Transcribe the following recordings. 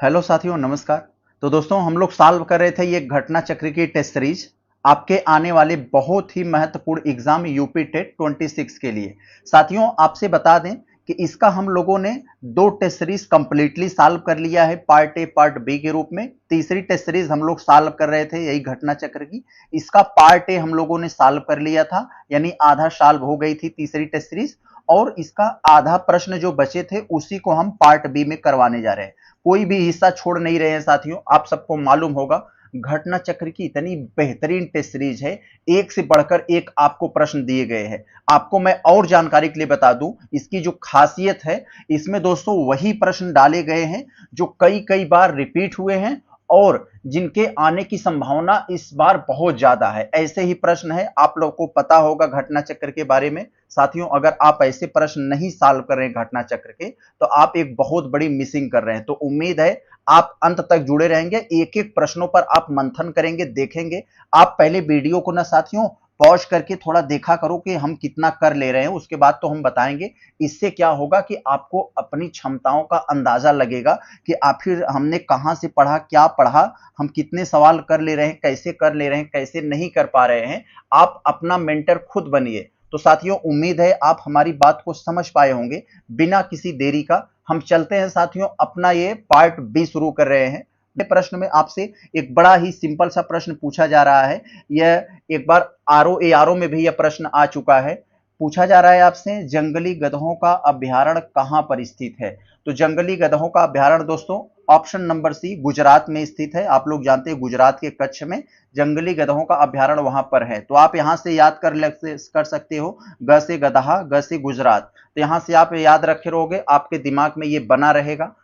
Hello साथियों, नमस्कार। तो दोस्तों, हम लोग सॉल्व कर रहे थे ये घटना चक्र की टेस्ट सीरीज आपके आने वाले बहुत ही महत्वपूर्ण एग्जाम यूपी टेट 26 के लिए। साथियों, आपसे बता दें कि इसका हम लोगों ने दो टेस्ट सीरीज कंप्लीटली सॉल्व कर लिया है, पार्ट ए पार्ट बी के रूप में। तीसरी टेस्ट सीरीज हम लोग सॉल्व कर रहे थे यही घटना चक्र की, इसका पार्ट ए हम लोगों ने सॉल्व कर लिया था, यानी आधा सॉल्व हो गई थी तीसरी टेस्ट सीरीज। और इसका आधा प्रश्न जो बचे थे उसी को हम पार्ट बी में करवाने जा रहे हैं। कोई भी हिस्सा छोड़ नहीं रहे हैं साथियों। आप सबको मालूम होगा घटना चक्र की इतनी बेहतरीन टेस्ट सीरीज है, एक से बढ़कर एक आपको प्रश्न दिए गए हैं। आपको मैं और जानकारी के लिए बता दूं, इसकी जो खासियत है, इसमें दोस्तों वही प्रश्न डाले गए हैं जो कई कई बार रिपीट हुए हैं और जिनके आने की संभावना इस बार बहुत ज्यादा है। ऐसे ही प्रश्न है, आप लोगों को पता होगा घटना चक्र के बारे में। साथियों, अगर आप ऐसे प्रश्न नहीं सॉल्व कर रहे हैं घटना चक्र के, तो आप एक बहुत बड़ी मिसिंग कर रहे हैं। तो उम्मीद है आप अंत तक जुड़े रहेंगे, एक एक प्रश्नों पर आप मंथन करेंगे, देखेंगे। आप पहले वीडियो को ना साथियों पॉज करके थोड़ा देखा करो कि हम कितना कर ले रहे हैं, उसके बाद तो हम बताएंगे। इससे क्या होगा कि आपको अपनी क्षमताओं का अंदाजा लगेगा कि आखिर हमने कहां से पढ़ा, क्या पढ़ा, हम कितने सवाल कर ले रहे हैं, कैसे कर ले रहे हैं, कैसे नहीं कर पा रहे हैं। आप अपना मेंटर खुद बनिए। तो साथियों, उम्मीद है आप हमारी बात को समझ पाए होंगे। बिना किसी देरी का हम चलते हैं साथियों, अपना ये पार्ट बी शुरू कर रहे हैं। प्रश्न में आपसे एक बड़ा ही सिंपल सा प्रश्न पूछा जा रहा है। यह एक बार आरओ में भी यह प्रश्न आ चुका है। पूछा जा रहा है आपसे, जंगली गधों का अभ्यारण्य कहां पर स्थित है? तो जंगली गधों का अभ्यारण्य दोस्तों ऑप्शन नंबर सी गुजरात में स्थित है। आप लोग जानते हैं गुजरात के कच्छ में जंगली गधों का अभ्यारण्य वहां पर है। तो आप यहां से याद कर सकते हो, ग से गदहा, ग से गुजरात। तो यहां से आप याद रखे रहोगे, आपके दिमाग में ये बना रहेगा।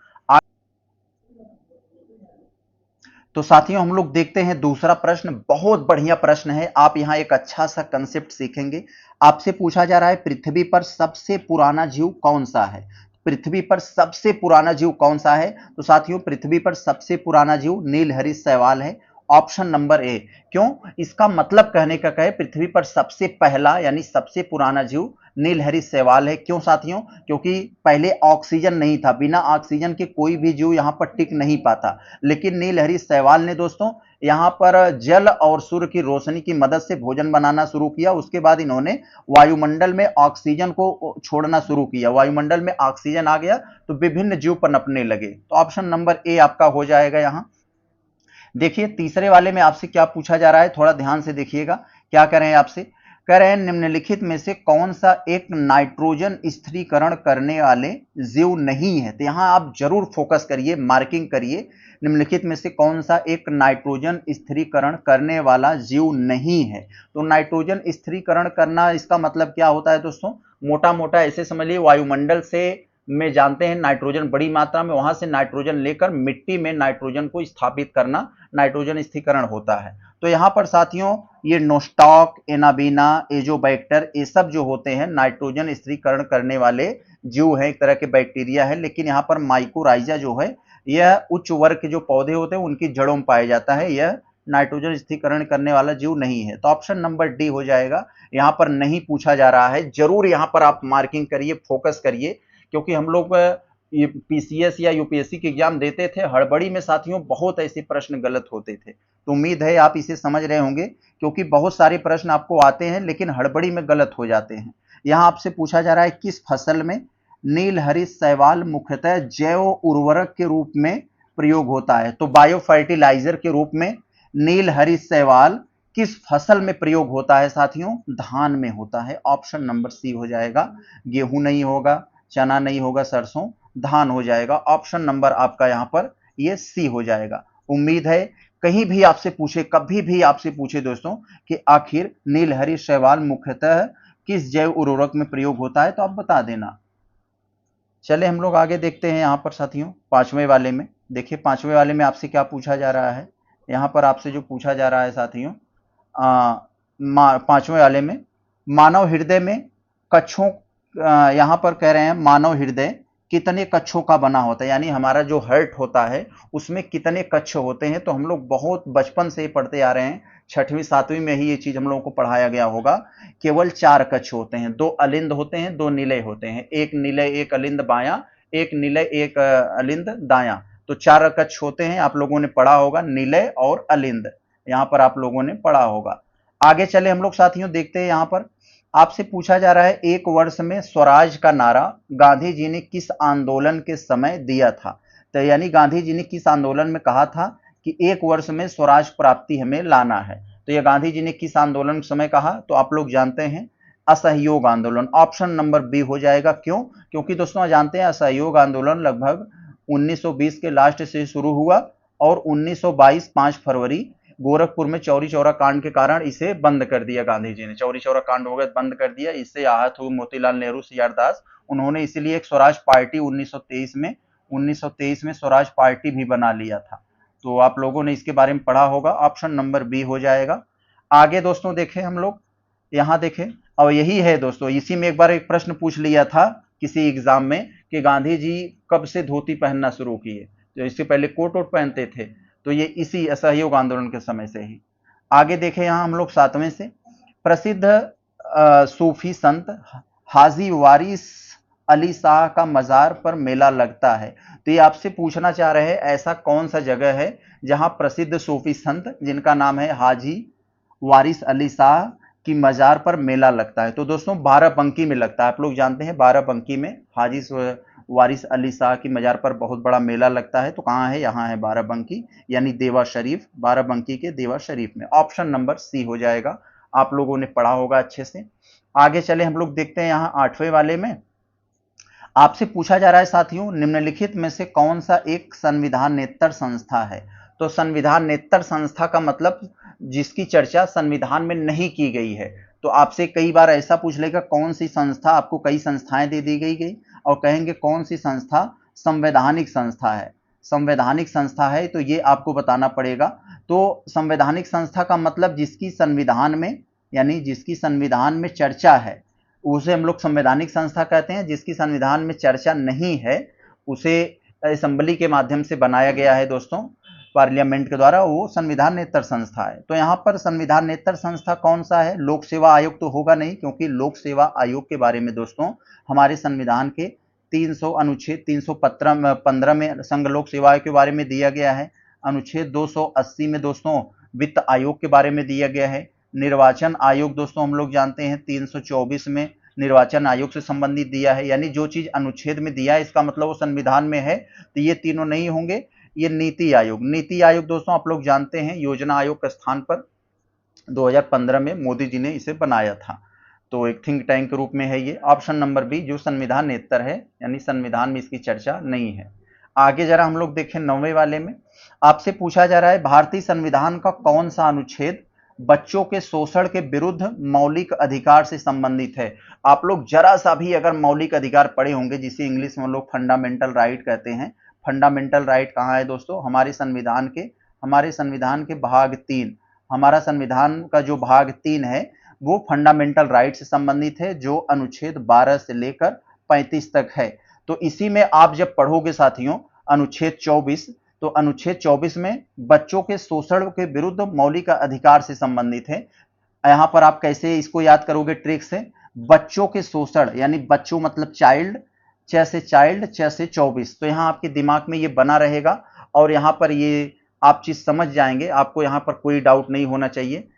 तो साथियों, हम लोग देखते हैं दूसरा प्रश्न। बहुत बढ़िया प्रश्न है, आप यहां एक अच्छा सा कंसेप्ट सीखेंगे। आपसे पूछा जा रहा है, पृथ्वी पर सबसे पुराना जीव कौन सा है? पृथ्वी पर सबसे पुराना जीव कौन सा है? तो साथियों, पृथ्वी पर सबसे पुराना जीव नीलहरित शैवाल है, ऑप्शन नंबर ए। क्यों? इसका मतलब कहने का कहे, पृथ्वी पर सबसे पहला यानी सबसे पुराना जीव नीलहरित शैवाल है। क्यों साथियों? क्योंकि पहले ऑक्सीजन नहीं था, बिना ऑक्सीजन के कोई भी जीव यहां पर टिक नहीं पाता। लेकिन नीलहरित शैवाल ने दोस्तों यहां पर जल और सूर्य की रोशनी की मदद से भोजन बनाना शुरू किया। उसके बाद इन्होंने वायुमंडल में ऑक्सीजन को छोड़ना शुरू किया, वायुमंडल में ऑक्सीजन आ गया तो विभिन्न जीव पनपने लगे। तो ऑप्शन नंबर ए आपका हो जाएगा यहां। देखिए तीसरे वाले में आपसे क्या पूछा जा रहा है, थोड़ा ध्यान से देखिएगा। क्या कह रहे हैं आपसे? कह रहे हैं निम्नलिखित में से कौन सा एक नाइट्रोजन स्थिरीकरण करने वाले जीव नहीं है? तो यहां आप जरूर फोकस करिए, मार्किंग करिए। निम्नलिखित में से कौन सा एक नाइट्रोजन स्थिरीकरण करने वाला जीव नहीं है? तो नाइट्रोजन स्थिरीकरण करना, इसका मतलब क्या होता है दोस्तों? मोटा मोटा ऐसे समझ लिए, वायुमंडल से में जानते हैं नाइट्रोजन बड़ी मात्रा में, वहां से नाइट्रोजन लेकर मिट्टी में नाइट्रोजन को स्थापित करना नाइट्रोजन स्थिरीकरण होता है। तो यहां पर साथियों ये नोस्टॉक, एनाबीना, एजोबैक्टर, ये सब जो होते हैं नाइट्रोजन स्थिरीकरण करने वाले जीव है, एक तरह के बैक्टीरिया है। लेकिन यहाँ पर माइकोराइजा जो है, यह उच्च वर्ग के जो पौधे होते हैं उनकी जड़ों में पाया जाता है। यह नाइट्रोजन स्थिरीकरण करने वाला जीव नहीं है। तो ऑप्शन नंबर डी हो जाएगा। यहाँ पर नहीं पूछा जा रहा है, जरूर यहाँ पर आप मार्किंग करिए, फोकस करिए। क्योंकि हम लोग पीसीएस या यूपीएससी के एग्जाम देते थे, हड़बड़ी में साथियों बहुत ऐसे प्रश्न गलत होते थे। तो उम्मीद है आप इसे समझ रहे होंगे, क्योंकि बहुत सारे प्रश्न आपको आते हैं लेकिन हड़बड़ी में गलत हो जाते हैं। यहां आपसे पूछा जा रहा है, किस फसल में नीलहरित शैवाल मुख्यतः जैव उर्वरक के रूप में प्रयोग होता है? तो बायो फर्टिलाइजर के रूप में नीलहरित शैवाल किस फसल में प्रयोग होता है साथियों? धान में होता है। ऑप्शन नंबर सी हो जाएगा। गेहूं नहीं होगा, चना नहीं होगा, सरसों, धान हो जाएगा। ऑप्शन नंबर आपका यहां पर ये सी हो जाएगा। उम्मीद है कहीं भी आपसे पूछे, कभी भी आपसे पूछे दोस्तों कि आखिर नीलहरित शैवाल मुख्यतः किस जैव उर्वरक में प्रयोग होता है, तो आप बता देना। चले हम लोग आगे देखते हैं यहां पर साथियों पांचवें वाले में। देखिए पांचवें वाले में आपसे क्या पूछा जा रहा है। यहां पर आपसे जो पूछा जा रहा है साथियों, पांचवें वाले में मानव हृदय में कक्षों, यहां पर कह रहे हैं मानव हृदय कितने कक्षों का बना होता है, यानी हमारा जो हार्ट होता है उसमें कितने कक्ष होते हैं? तो हम लोग बहुत बचपन से ही पढ़ते आ रहे हैं, छठवीं सातवीं में ही ये चीज हम लोगों को पढ़ाया गया होगा। केवल 4 कक्ष होते हैं, 2 अलिंद होते हैं, 2 निलय होते हैं। एक निलय एक अलिंद बायां, एक निलय एक अलिंद दायां। तो 4 अकच्छ होते हैं, आप लोगों ने पढ़ा होगा, निलय और अलिंद, यहां पर आप लोगों ने पढ़ा होगा। आगे चले हम लोग साथियों, देखते हैं यहां पर आपसे पूछा जा रहा है, एक वर्ष में स्वराज का नारा गांधी जी ने किस आंदोलन के समय दिया था। तो यानी गांधी जी ने किस आंदोलन में कहा था कि एक वर्ष में स्वराज प्राप्ति हमें लाना है। तो यह गांधी जी ने किस आंदोलन के समय कहा, तो आप लोग जानते हैं असहयोग आंदोलन। ऑप्शन नंबर बी हो जाएगा। क्यों? क्योंकि दोस्तों जानते हैं असहयोग आंदोलन लगभग 1920 के लास्ट से शुरू हुआ और 1922 5 फरवरी गोरखपुर में चौरी चौरा कांड के कारण इसे बंद कर दिया गांधी जी ने। चौरी चौरा कांड हो गया, बंद कर दिया। इससे आहत हुए मोतीलाल नेहरू, सीआर दास, उन्होंने इसीलिए एक स्वराज पार्टी 1923 में स्वराज पार्टी भी बना लिया था। तो आप लोगों ने इसके बारे में पढ़ा होगा। ऑप्शन नंबर बी हो जाएगा। आगे दोस्तों देखें हम लोग, यहां देखें, और यही है दोस्तों, इसी में एक बार एक प्रश्न पूछ लिया था किसी एग्जाम में कि गांधी जी कब से धोती पहनना शुरू किए। तो इससे पहले कोट वोट पहनते थे, तो ये इसी असहयोग आंदोलन के समय से ही। आगे देखें यहां हम लोग 7वें से, प्रसिद्ध सूफी संत हाजी वारिस अली शाह का मजार पर मेला लगता है। तो ये आपसे पूछना चाह रहे हैं ऐसा कौन सा जगह है जहां प्रसिद्ध सूफी संत जिनका नाम है हाजी वारिस अली शाह की मजार पर मेला लगता है। तो दोस्तों बाराबंकी में लगता है। आप लोग जानते हैं बाराबंकी में हाजी वारिस अली शाह की मजार पर बहुत बड़ा मेला लगता है। तो कहाँ है? यहाँ है बाराबंकी, यानी देवा शरीफ, बाराबंकी के देवा शरीफ में। ऑप्शन नंबर सी हो जाएगा। आप लोगों ने पढ़ा होगा अच्छे से। आगे चले हम लोग देखते हैं यहाँ 8वें वाले में आपसे पूछा जा रहा है साथियों, निम्नलिखित में से कौन सा एक संविधानेतर संस्था है। तो संविधानेतर संस्था का मतलब जिसकी चर्चा संविधान में नहीं की गई है। तो आपसे कई बार ऐसा पूछ लेगा कौन सी संस्था, आपको कई संस्थाएं दे दी गई और कहेंगे कौन सी संस्था संवैधानिक संस्था है। संवैधानिक संस्था है तो ये आपको बताना पड़ेगा। तो संवैधानिक संस्था का मतलब जिसकी संविधान में, यानी जिसकी संविधान में चर्चा है, उसे हम लोग संवैधानिक संस्था कहते हैं। जिसकी संविधान में चर्चा नहीं है उसे असेंबली के माध्यम से बनाया गया है दोस्तों, पार्लियामेंट के द्वारा, वो संविधानेतर संस्था है। तो यहाँ पर संविधानेतर संस्था कौन सा है? लोक सेवा आयोग तो होगा नहीं, क्योंकि लोक सेवा आयोग के बारे में दोस्तों हमारे संविधान के 300 अनुच्छेद 315 में संघ लोक सेवा आयोग के बारे में दिया गया है। अनुच्छेद 280 में दोस्तों वित्त आयोग के बारे में दिया गया है। निर्वाचन आयोग दोस्तों हम लोग जानते हैं 324 में निर्वाचन आयोग से संबंधित दिया है। यानी जो चीज अनुच्छेद में दिया है इसका मतलब वो संविधान में है। तो ये तीनों नहीं होंगे। ये नीति आयोग, नीति आयोग दोस्तों आप लोग जानते हैं योजना आयोग के स्थान पर 2015 में मोदी जी ने इसे बनाया था। तो एक थिंक टैंक के रूप में है ये। ऑप्शन नंबर बी जो संविधानेतर है, यानी संविधान में इसकी चर्चा नहीं है। आगे जरा हम लोग देखें 9वें वाले में आपसे पूछा जा रहा है भारतीय संविधान का कौन सा अनुच्छेद बच्चों के शोषण के विरुद्ध मौलिक अधिकार से संबंधित है। आप लोग जरा सा भी अगर मौलिक अधिकार पढ़े होंगे, जिसे इंग्लिश में लोग फंडामेंटल राइट कहते हैं। फंडामेंटल राइट कहाँ है दोस्तों? हमारे संविधान के भाग 3, हमारा संविधान का जो भाग 3 है वो फंडामेंटल राइट से संबंधित है, जो अनुच्छेद 12 से लेकर 35 तक है। तो इसी में आप जब पढ़ोगे साथियों अनुच्छेद 24, तो अनुच्छेद 24 में बच्चों के शोषण के विरुद्ध मौलिक अधिकार से संबंधित है। यहां पर आप कैसे इसको याद करोगे ट्रिक से? बच्चों के शोषण, यानी बच्चों मतलब चाइल्ड, च से चाइल्ड, च से 24। तो यहां आपके दिमाग में ये बना रहेगा और यहां पर ये आप चीज समझ जाएंगे। आपको यहां पर कोई डाउट नहीं होना चाहिए।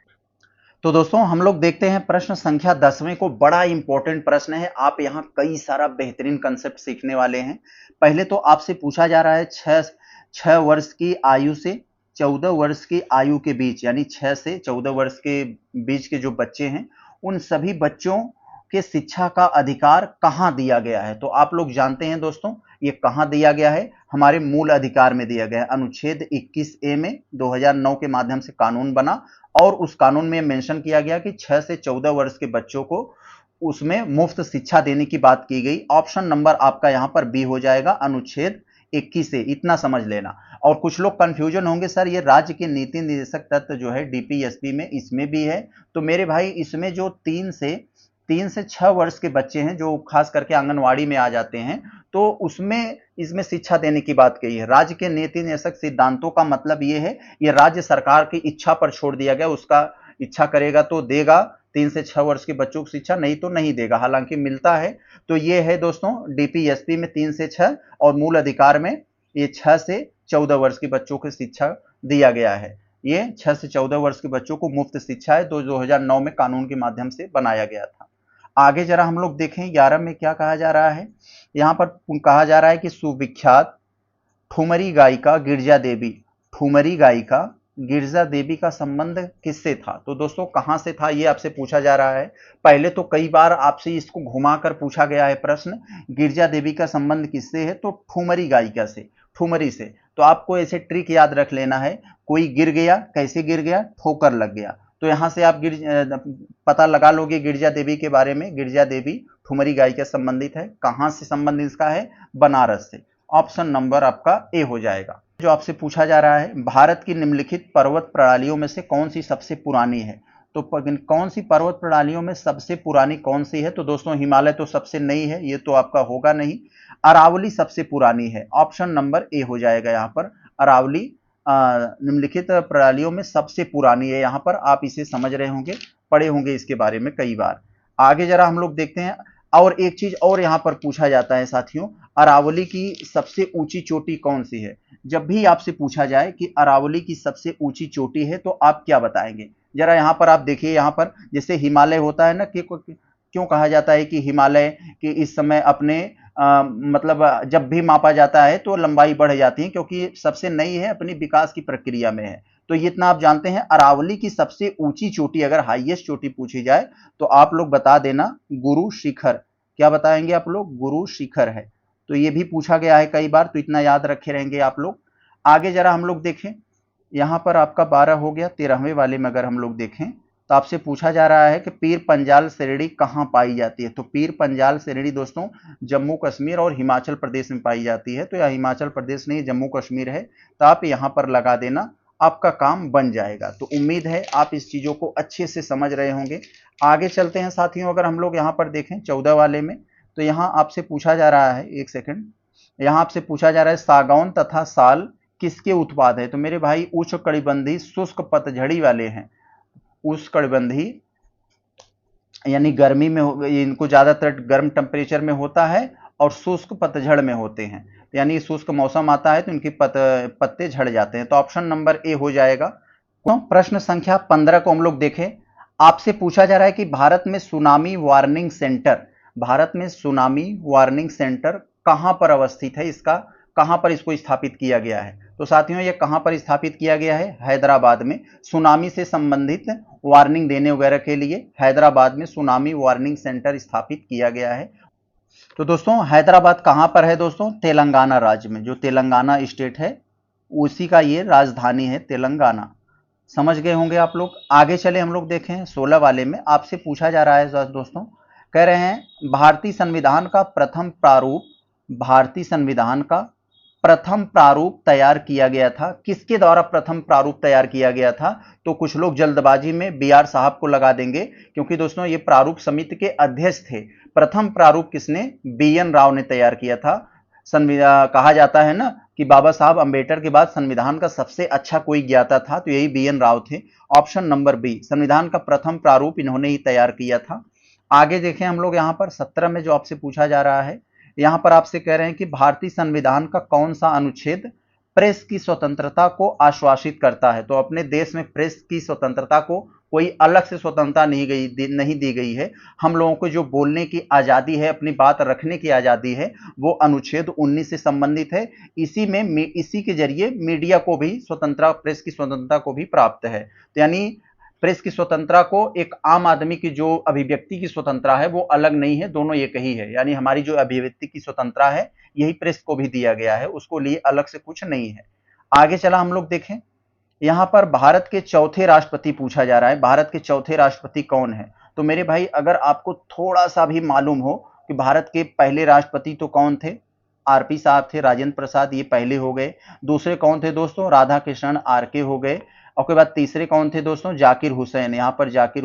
तो दोस्तों हम लोग देखते हैं प्रश्न संख्या 10वें को। बड़ा इंपॉर्टेंट प्रश्न है। आप यहाँ कई सारा बेहतरीन कंसेप्ट सीखने वाले हैं। पहले तो आपसे पूछा जा रहा है 6 वर्ष की आयु से 14 वर्ष की आयु के बीच, यानी 6 से 14 वर्ष के बीच के जो बच्चे हैं उन सभी बच्चों के शिक्षा का अधिकार कहाँ दिया गया है। तो आप लोग जानते हैं दोस्तों ये कहाँ दिया गया है? हमारे मूल अधिकार में दिया गया है। अनुच्छेद 21A में 2009 के माध्यम से कानून बना और उस कानून में मेंशन किया गया कि 6 से 14 वर्ष के बच्चों को उसमें मुफ्त शिक्षा देने की बात की गई। ऑप्शन नंबर आपका यहां पर बी हो जाएगा, अनुच्छेद 21 से। इतना समझ लेना। और कुछ लोग कंफ्यूजन होंगे, सर ये राज्य के नीति निर्देशक तत्व जो है डीपीएसपी में, इसमें भी है। तो मेरे भाई इसमें जो 3 से 6 वर्ष के बच्चे हैं जो खास करके आंगनवाड़ी में आ जाते हैं, तो उसमें इसमें शिक्षा देने की बात कही है। राज्य के नीति निर्देशक सिद्धांतों का मतलब ये है, ये राज्य सरकार की इच्छा पर छोड़ दिया गया। उसका इच्छा करेगा तो देगा 3 से 6 वर्ष के बच्चों को शिक्षा, नहीं तो नहीं देगा, हालांकि मिलता है। तो ये है दोस्तों डीपीएसपी में 3 से 6 और मूल अधिकार में ये 6 से 14 वर्ष के बच्चों को शिक्षा दिया गया है। ये 6 से 14 वर्ष के बच्चों को मुफ्त शिक्षा है, 2009 में कानून के माध्यम से बनाया गया था। आगे जरा हम लोग देखें 11 में क्या कहा जा रहा है। यहाँ पर कहा जा रहा है कि सुविख्यात ठुमरी गायिका गिरजा देवी, ठुमरी गायिका गिरजा देवी का संबंध किससे था? तो दोस्तों कहां से था ये आपसे पूछा जा रहा है। पहले तो कई बार आपसे इसको घुमाकर पूछा गया है प्रश्न, गिरजा देवी का संबंध किससे है? तो ठुमरी गायिका से, ठुमरी से। तो आपको ऐसे ट्रिक याद रख लेना है, कोई गिर गया, कैसे गिर गया? ठोकर लग गया। तो यहां से आप पता लगा लोगे गिरजा देवी के बारे में। गिरजा देवी ठुमरी गायिका संबंधित है। कहां से संबंध इसका है? बनारस से। ऑप्शन नंबर आपका ए हो जाएगा। जो आपसे पूछा जा रहा है, भारत की निम्नलिखित पर्वत प्रणालियों में से कौन सी सबसे पुरानी है? तो कौन सी पर्वत प्रणालियों में सबसे पुरानी कौन सी है? तो दोस्तों हिमालय तो सबसे नई है, ये तो आपका होगा नहीं। अरावली सबसे पुरानी है। ऑप्शन नंबर ए हो जाएगा यहाँ पर। अरावली निम्नलिखित प्रणालियों में सबसे पुरानी है। यहाँ पर आप इसे समझ रहे होंगे, पढ़े होंगे इसके बारे में कई बार। आगे जरा हम लोग देखते हैं। और एक चीज और यहाँ पर पूछा जाता है साथियों, अरावली की सबसे ऊंची चोटी कौन सी है? जब भी आपसे पूछा जाए कि अरावली की सबसे ऊंची चोटी है तो आप क्या बताएंगे? जरा यहाँ पर आप देखिए, यहाँ पर जैसे हिमालय होता है ना, कि क्यों कहा जाता है कि हिमालय कि इस समय अपने मतलब जब भी मापा जाता है तो लंबाई बढ़ जाती है, क्योंकि सबसे नई है, अपनी विकास की प्रक्रिया में है। तो इतना आप जानते हैं। अरावली की सबसे ऊंची चोटी, अगर हाईएस्ट चोटी पूछी जाए तो आप लोग बता देना गुरु शिखर। क्या बताएंगे आप लोग? गुरु शिखर है। तो ये भी पूछा गया है कई बार, तो इतना याद रखे रहेंगे आप लोग। आगे जरा हम लोग देखें, यहां पर आपका 12 हो गया। 13वें वाले में अगर हम लोग देखें तो आपसे पूछा जा रहा है कि पीर पंजाल श्रेणी कहां पाई जाती है? तो पीर पंजाल श्रेणी दोस्तों जम्मू कश्मीर और हिमाचल प्रदेश में पाई जाती है। तो यह हिमाचल प्रदेश नहीं, जम्मू कश्मीर है। तो आप यहां पर लगा देना, आपका काम बन जाएगा। तो उम्मीद है आप इस चीजों को अच्छे से समझ रहे होंगे। आगे चलते हैं साथियों। अगर हम लोग यहाँ पर देखें 14 वाले में, तो यहाँ आपसे पूछा जा रहा है, एक सेकंड, यहाँ आपसे पूछा जा रहा है सागौन तथा साल किसके उत्पाद है? तो मेरे भाई उष्णकटिबंधीय शुष्क पतझड़ी वाले हैं। उष्णकटिबंधीय यानी गर्मी में इनको ज्यादातर गर्म टेम्परेचर में होता है और शुष्क पतझड़ में होते हैं। यानी शुष्क मौसम आता है तो इनके पत्ते झड़ जाते हैं। तो ऑप्शन नंबर ए हो जाएगा। तो प्रश्न संख्या 15 को हम लोग देखें। आपसे पूछा जा रहा है कि भारत में सुनामी वार्निंग सेंटर, भारत में सुनामी वार्निंग सेंटर कहां पर अवस्थित है? इसका कहां पर इसको स्थापित किया गया है? तो साथियों ये कहां पर स्थापित किया गया है? हैदराबाद में। सुनामी से संबंधित वार्निंग देने वगैरह के लिए हैदराबाद में सुनामी वार्निंग सेंटर स्थापित किया गया है। तो दोस्तों हैदराबाद कहां पर है दोस्तों? तेलंगाना राज्य में। जो तेलंगाना स्टेट है उसी का ये राजधानी है, तेलंगाना। समझ गए होंगे आप लोग। आगे चले हम लोग देखें 16 वाले में। आपसे पूछा जा रहा है दोस्तों, कह रहे हैं भारतीय संविधान का प्रथम प्रारूप, भारतीय संविधान का प्रथम प्रारूप तैयार किया गया था। किसके द्वारा प्रथम प्रारूप तैयार किया गया था? तो कुछ लोग जल्दबाजी में बी आर साहब को लगा देंगे, क्योंकि दोस्तों ये प्रारूप समिति के अध्यक्ष थे। प्रथम प्रारूप किसने? बी एन राव ने तैयार किया था। कहा जाता है ना कि बाबा साहब अंबेडकर के बाद संविधान का सबसे अच्छा कोई ज्ञाता था, तो यही बी एन राव थे। ऑप्शन नंबर बी, संविधान का प्रथम प्रारूप इन्होंने ही तैयार किया था। आगे देखें हम लोग यहाँ पर 17 में जो आपसे पूछा जा रहा है, यहाँ पर आपसे कह रहे हैं कि भारतीय संविधान का कौन सा अनुच्छेद प्रेस की स्वतंत्रता को आश्वासित करता है? तो अपने देश में प्रेस की स्वतंत्रता को कोई अलग से स्वतंत्रता नहीं दी गई है। हम लोगों को जो बोलने की आजादी है, अपनी बात रखने की आजादी है, वो अनुच्छेद 19 से संबंधित है। इसी के जरिए मीडिया को भी स्वतंत्रता, प्रेस की स्वतंत्रता को भी प्राप्त है। तो यानी प्रेस की स्वतंत्रता को एक आम आदमी की जो अभिव्यक्ति की स्वतंत्रता है वो अलग नहीं है, दोनों एक ही है। यानी हमारी जो अभिव्यक्ति की स्वतंत्रता है यही प्रेस को भी दिया गया है, उसको लिए अलग से कुछ नहीं है। आगे चला हम लोग देखें, यहां पर भारत के चौथे राष्ट्रपति पूछा जा रहा है। भारत के चौथे राष्ट्रपति कौन है? तो मेरे भाई अगर आपको थोड़ा सा भी मालूम हो कि भारत के पहले राष्ट्रपति तो कौन थे? आरपी साहब थे, राजेंद्र प्रसाद, ये पहले हो गए। दूसरे कौन थे दोस्तों? राधा कृष्णन आरके हो गए। और उसके बाद तीसरे कौन थे दोस्तों? जाकिर हुसैन। यहाँ पर जाकिर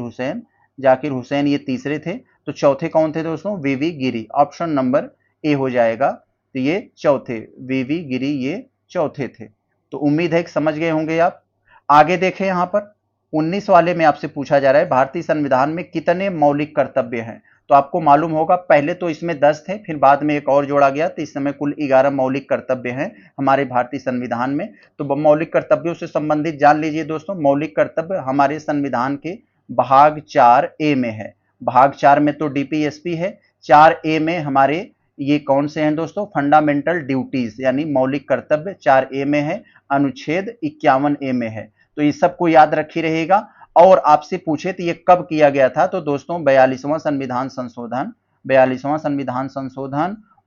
हुसैन ये तीसरे थे। तो चौथे कौन थे दोस्तों? वीवी गिरी। ऑप्शन नंबर ए हो जाएगा। तो ये चौथे, वीवी गिरी ये चौथे थे। तो उम्मीद है कि समझ गए होंगे आप। आगे देखें, यहाँ पर 19 वाले में आपसे पूछा जा रहा है भारतीय संविधान में कितने मौलिक कर्तव्य हैं? तो आपको मालूम होगा पहले तो इसमें 10 थे, फिर बाद में एक और जोड़ा गया, तो इस समय कुल 11 मौलिक कर्तव्य हैं हमारे भारतीय संविधान में। तो मौलिक कर्तव्यों से संबंधित जान लीजिए दोस्तों, मौलिक कर्तव्य हमारे संविधान के भाग 4A में है। भाग 4 में तो डीपीएसपी है, 4A में हमारे ये कौन से हैं दोस्तों, फंडामेंटल ड्यूटीज यानी मौलिक कर्तव्य 4A में है, अनुच्छेद 51A में है। तो ये सबको याद रखी रहेगा। और आपसे पूछे तो ये कब किया गया था, तो दोस्तों 42वां संविधान संशोधन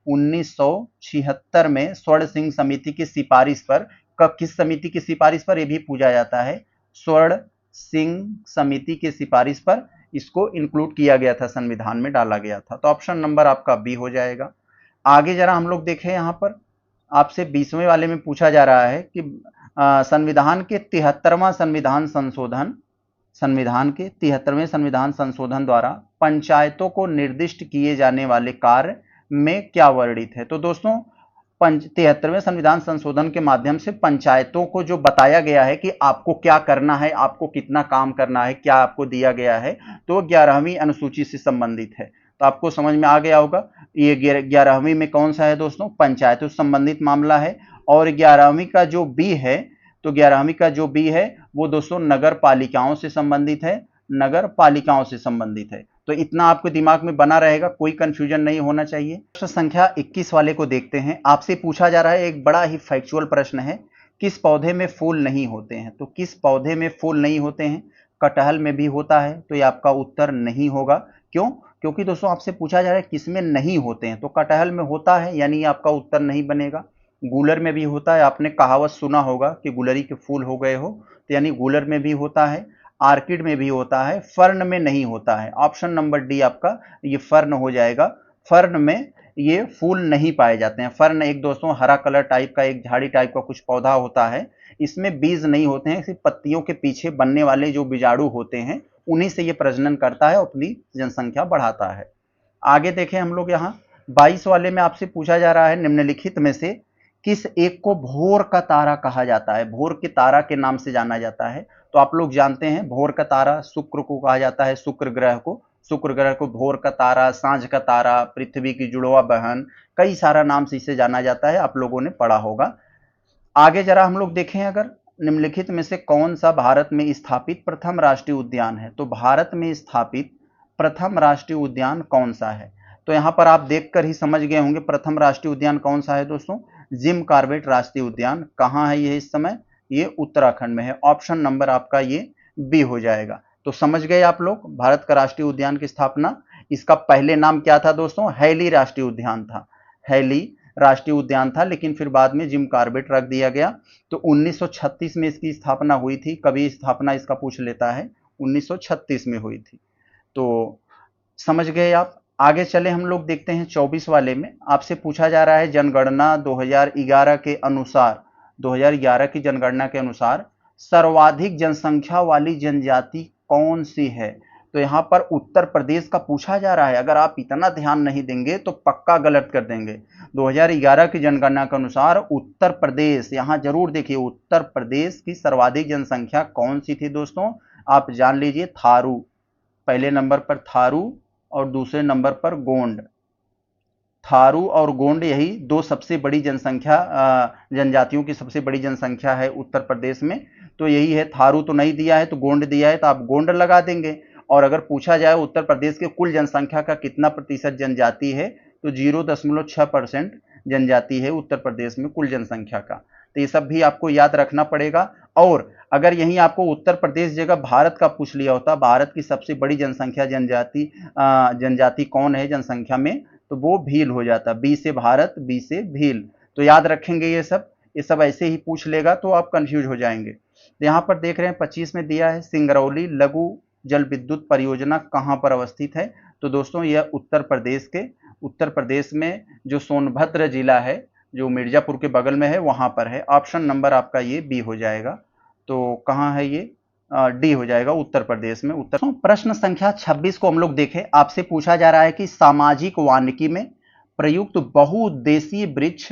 1976 में स्वर्ण सिंह समिति की सिफारिश पर, किस समिति की सिफारिश पर, ये भी पूछा जाता है, स्वर्ण सिंह समिति की सिफारिश पर इसको इंक्लूड किया गया था, संविधान में डाला गया था। तो ऑप्शन नंबर आपका बी हो जाएगा। आगे जरा हम लोग देखें, यहां पर आपसे 20वें वाले में पूछा जा रहा है कि संविधान के 73वां संविधान संशोधन द्वारा पंचायतों को निर्दिष्ट किए जाने वाले कार्य में क्या वर्णित है। तो दोस्तों 73वें संविधान संशोधन के माध्यम से पंचायतों को जो बताया गया है कि आपको क्या करना है, आपको कितना काम करना है, क्या आपको दिया गया है, तो 11वीं अनुसूची से संबंधित है। तो आपको समझ में आ गया होगा, ये 11वीं में कौन सा है दोस्तों, पंचायतों से संबंधित मामला है। और 11वीं का जो बी है, तो 11वीं का जो बी है वो दोस्तों नगर पालिकाओं से संबंधित है, नगर पालिकाओं से संबंधित है। तो इतना आपके दिमाग में बना रहेगा, कोई कंफ्यूजन नहीं होना चाहिए। प्रश्न संख्या 21 वाले को देखते हैं। आपसे पूछा जा रहा है, एक बड़ा ही फैक्चुअल प्रश्न है, किस पौधे में फूल नहीं होते हैं। तो किस पौधे में फूल नहीं होते हैं, कटहल में भी होता है, तो ये आपका उत्तर नहीं होगा। क्यों, क्योंकि दोस्तों आपसे पूछा जा रहा है किसमें नहीं होते हैं, तो कटहल में होता है, यानी आपका उत्तर नहीं बनेगा। गूलर में भी होता है, आपने कहावत सुना होगा कि गुलरी के फूल हो गए हो, तो यानी गूलर में भी होता है। आर्किड में भी होता है, फर्न में नहीं होता है। ऑप्शन नंबर डी आपका ये फर्न हो जाएगा। फर्न में ये फूल नहीं पाए जाते हैं। फर्न एक दोस्तों हरा कलर टाइप का, एक झाड़ी टाइप का कुछ पौधा होता है, इसमें बीज नहीं होते हैं, सिर्फ पत्तियों के पीछे बनने वाले जो बीजाणु होते हैं उन्हीं से ये प्रजनन करता है, अपनी जनसंख्या बढ़ाता है। आगे देखें हम लोग, यहाँ 22 वाले में आपसे पूछा जा रहा है, निम्नलिखित में से किस एक को भोर का तारा कहा जाता है। भोर के तारा के नाम से जाना जाता है। तो आप लोग जानते हैं भोर का तारा शुक्र को कहा जाता है, शुक्र ग्रह को भोर का तारा, सांझ का तारा, पृथ्वी की जुड़वा बहन, कई सारा नाम से इसे जाना जाता है, आप लोगों ने पढ़ा होगा। आगे जरा हम लोग देखें, अगर निम्नलिखित में से कौन सा भारत में स्थापित प्रथम राष्ट्रीय उद्यान है। तो भारत में स्थापित प्रथम राष्ट्रीय उद्यान कौन सा है। तो यहां पर आप देखकर ही समझ गए होंगे प्रथम राष्ट्रीय उद्यान कौन सा है दोस्तों, जिम कॉर्बेट राष्ट्रीय उद्यान। कहां है ये इस समय, ये उत्तराखंड में है। ऑप्शन नंबर आपका ये बी हो जाएगा। तो समझ गए आप लोग भारत का राष्ट्रीय उद्यान की स्थापना। इसका पहले नाम क्या था दोस्तों, हैली राष्ट्रीय उद्यान था, हैली राष्ट्रीय उद्यान था, लेकिन फिर बाद में जिम कॉर्बेट रख दिया गया। तो 1936 में इसकी स्थापना हुई थी। कभी स्थापना इसका पूछ लेता है, 1936 में हुई थी। तो समझ गए आप। आगे चले हम लोग देखते हैं 24 वाले में आपसे पूछा जा रहा है, जनगणना 2011 के अनुसार, 2011 की जनगणना के अनुसार सर्वाधिक जनसंख्या वाली जनजाति कौन सी है। तो यहां पर उत्तर प्रदेश का पूछा जा रहा है। अगर आप इतना ध्यान नहीं देंगे तो पक्का गलत कर देंगे। 2011 की जनगणना के अनुसार उत्तर प्रदेश, यहां जरूर देखिए उत्तर प्रदेश की सर्वाधिक जनसंख्या कौन सी थी दोस्तों, आप जान लीजिए थारू। पहले नंबर पर थारू और दूसरे नंबर पर गोंड। थारू और गोंड यही दो सबसे बड़ी जनसंख्या, जनजातियों की सबसे बड़ी जनसंख्या है उत्तर प्रदेश में। तो यही है, थारू तो नहीं दिया है तो गोंड दिया है, तो आप गोंड लगा देंगे। और अगर पूछा जाए उत्तर प्रदेश के कुल जनसंख्या का कितना प्रतिशत जनजाति है, तो 0.6% जनजाति है उत्तर प्रदेश में कुल जनसंख्या का। तो ये सब भी आपको याद रखना पड़ेगा। और अगर यहीं आपको उत्तर प्रदेश जगह भारत का पूछ लिया होता, भारत की सबसे बड़ी जनसंख्या जनजाति कौन है जनसंख्या में, तो वो भील हो जाता, बी से भारत, बी से भील। तो याद रखेंगे ये सब ऐसे ही पूछ लेगा तो आप कंफ्यूज हो जाएंगे। तो यहाँ पर देख रहे हैं 25 में दिया है, सिंगरौली लघु जल विद्युत परियोजना कहाँ पर अवस्थित है। तो दोस्तों यह उत्तर प्रदेश में जो सोनभद्र जिला है, जो मिर्जापुर के बगल में है, वहां पर है। ऑप्शन नंबर आपका ये बी हो जाएगा। तो कहाँ है ये, डी हो जाएगा, उत्तर प्रदेश में। प्रश्न संख्या 26 को हम लोग देखें। आपसे पूछा जा रहा है कि सामाजिक वानिकी में प्रयुक्त बहुउद्देशीय वृक्ष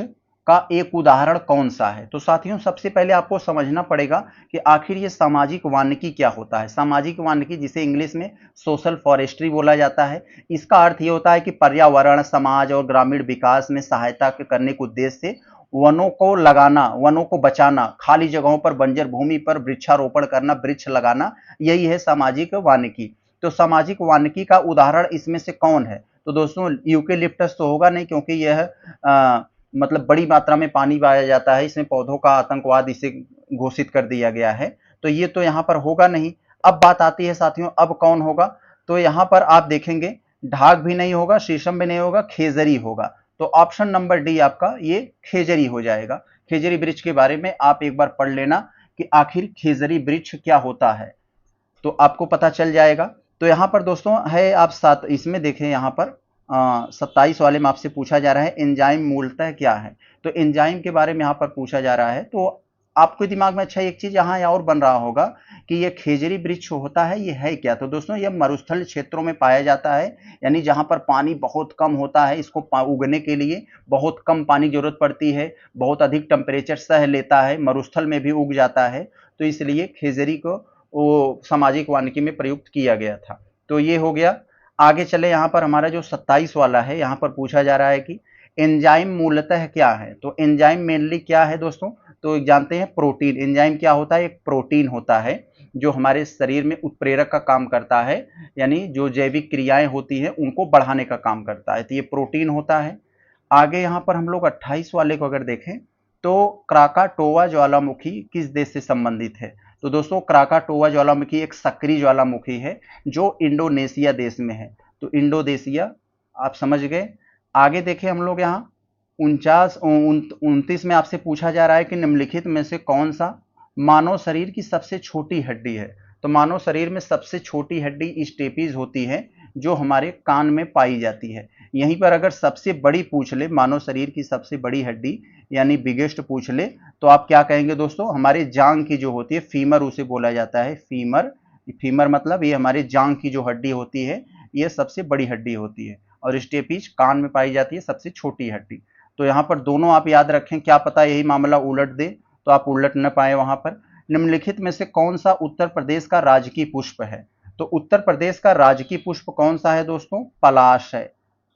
का एक उदाहरण कौन सा है? तो साथियों सबसे पहले आपको समझना पड़ेगा कि आखिर ये सामाजिक वानिकी क्या होता है। सामाजिक वानिकी जिसे इंग्लिश में सोशल फॉरेस्ट्री बोला जाता है, इसका अर्थ ये होता है कि पर्यावरण, समाज और ग्रामीण विकास में सहायता करने के उद्देश्य से वनों को लगाना, वनों को बचाना, खाली जगहों पर, बंजर भूमि पर वृक्षारोपण करना, वृक्ष लगाना, यही है सामाजिक वानिकी। तो सामाजिक वानिकी का उदाहरण इसमें से कौन है? तो दोस्तों यूकेलिप्टस तो होगा नहीं, क्योंकि यह मतलब बड़ी मात्रा में पानी पाया जाता है, इसमें पौधों का आतंकवाद इसे घोषित कर दिया गया है, तो ये तो यहाँ पर होगा नहीं। अब बात आती है साथियों, अब कौन होगा? तो यहाँ पर आप देखेंगे ढाक भी नहीं होगा, शीशम भी नहीं होगा, खेजरी होगा। तो ऑप्शन नंबर डी आपका ये खेजरी हो जाएगा। खेजरी वृक्ष के बारे में आप एक बार पढ़ लेना कि आखिर खेजरी वृक्ष क्या होता है, तो आपको पता चल जाएगा। तो यहाँ पर दोस्तों है, आप साथ इसमें देखें, यहाँ पर 27 वाले में आपसे पूछा जा रहा है एंजाइम मूलतः क्या है। तो एंजाइम के बारे में यहाँ पर पूछा जा रहा है। तो आपके दिमाग में अच्छा एक चीज यहाँ और बन रहा होगा कि ये खेजरी वृक्ष होता है, ये है क्या? तो दोस्तों ये मरुस्थल क्षेत्रों में पाया जाता है, यानी जहाँ पर पानी बहुत कम होता है, इसको उगने के लिए बहुत कम पानी की जरूरत पड़ती है, बहुत अधिक टेम्परेचर सह लेता है, मरुस्थल में भी उग जाता है, तो इसलिए खेजरी को वो सामाजिक वानिकी में प्रयुक्त किया गया था। तो ये हो गया। आगे चले, यहाँ पर हमारा जो 27 वाला है, यहाँ पर पूछा जा रहा है कि एंजाइम मूलतः क्या है। तो एंजाइम मेनली क्या है दोस्तों? तो जानते हैं प्रोटीन। एंजाइम क्या होता है? एक प्रोटीन होता है जो हमारे शरीर में उत्प्रेरक का काम करता है, यानी जो जैविक क्रियाएं होती हैं उनको बढ़ाने का काम करता है, तो ये प्रोटीन होता है। आगे यहाँ पर हम लोग 28 वाले को अगर देखें तो क्राकाटोवा ज्वालामुखी किस देश से संबंधित है? तो दोस्तों क्राकाटोवा ज्वालामुखी एक सक्रिय ज्वालामुखी है जो इंडोनेशिया देश में है, तो इंडोनेशिया आप समझ गए। आगे देखें हम लोग यहाँ 29 में आपसे पूछा जा रहा है कि निम्नलिखित में से कौन सा मानव शरीर की सबसे छोटी हड्डी है। तो मानव शरीर में सबसे छोटी हड्डी स्टेपीज होती है जो हमारे कान में पाई जाती है। यहीं पर अगर सबसे बड़ी पूछ ले, मानव शरीर की सबसे बड़ी हड्डी यानी बिगेस्ट पूछ ले, तो आप क्या कहेंगे दोस्तों? हमारे जांग की जो होती है फीमर, उसे बोला जाता है फीमर। फीमर मतलब ये हमारे जांग की जो हड्डी होती है ये सबसे बड़ी हड्डी होती है, और स्टेपीज कान में पाई जाती है सबसे छोटी हड्डी। तो यहाँ पर दोनों आप याद रखें, क्या पता यही मामला उलट दे तो आप उलट न पाए वहां पर। निम्नलिखित में से कौन सा उत्तर प्रदेश का राजकीय पुष्प है? तो उत्तर प्रदेश का राजकीय पुष्प कौन सा है दोस्तों? पलाश है,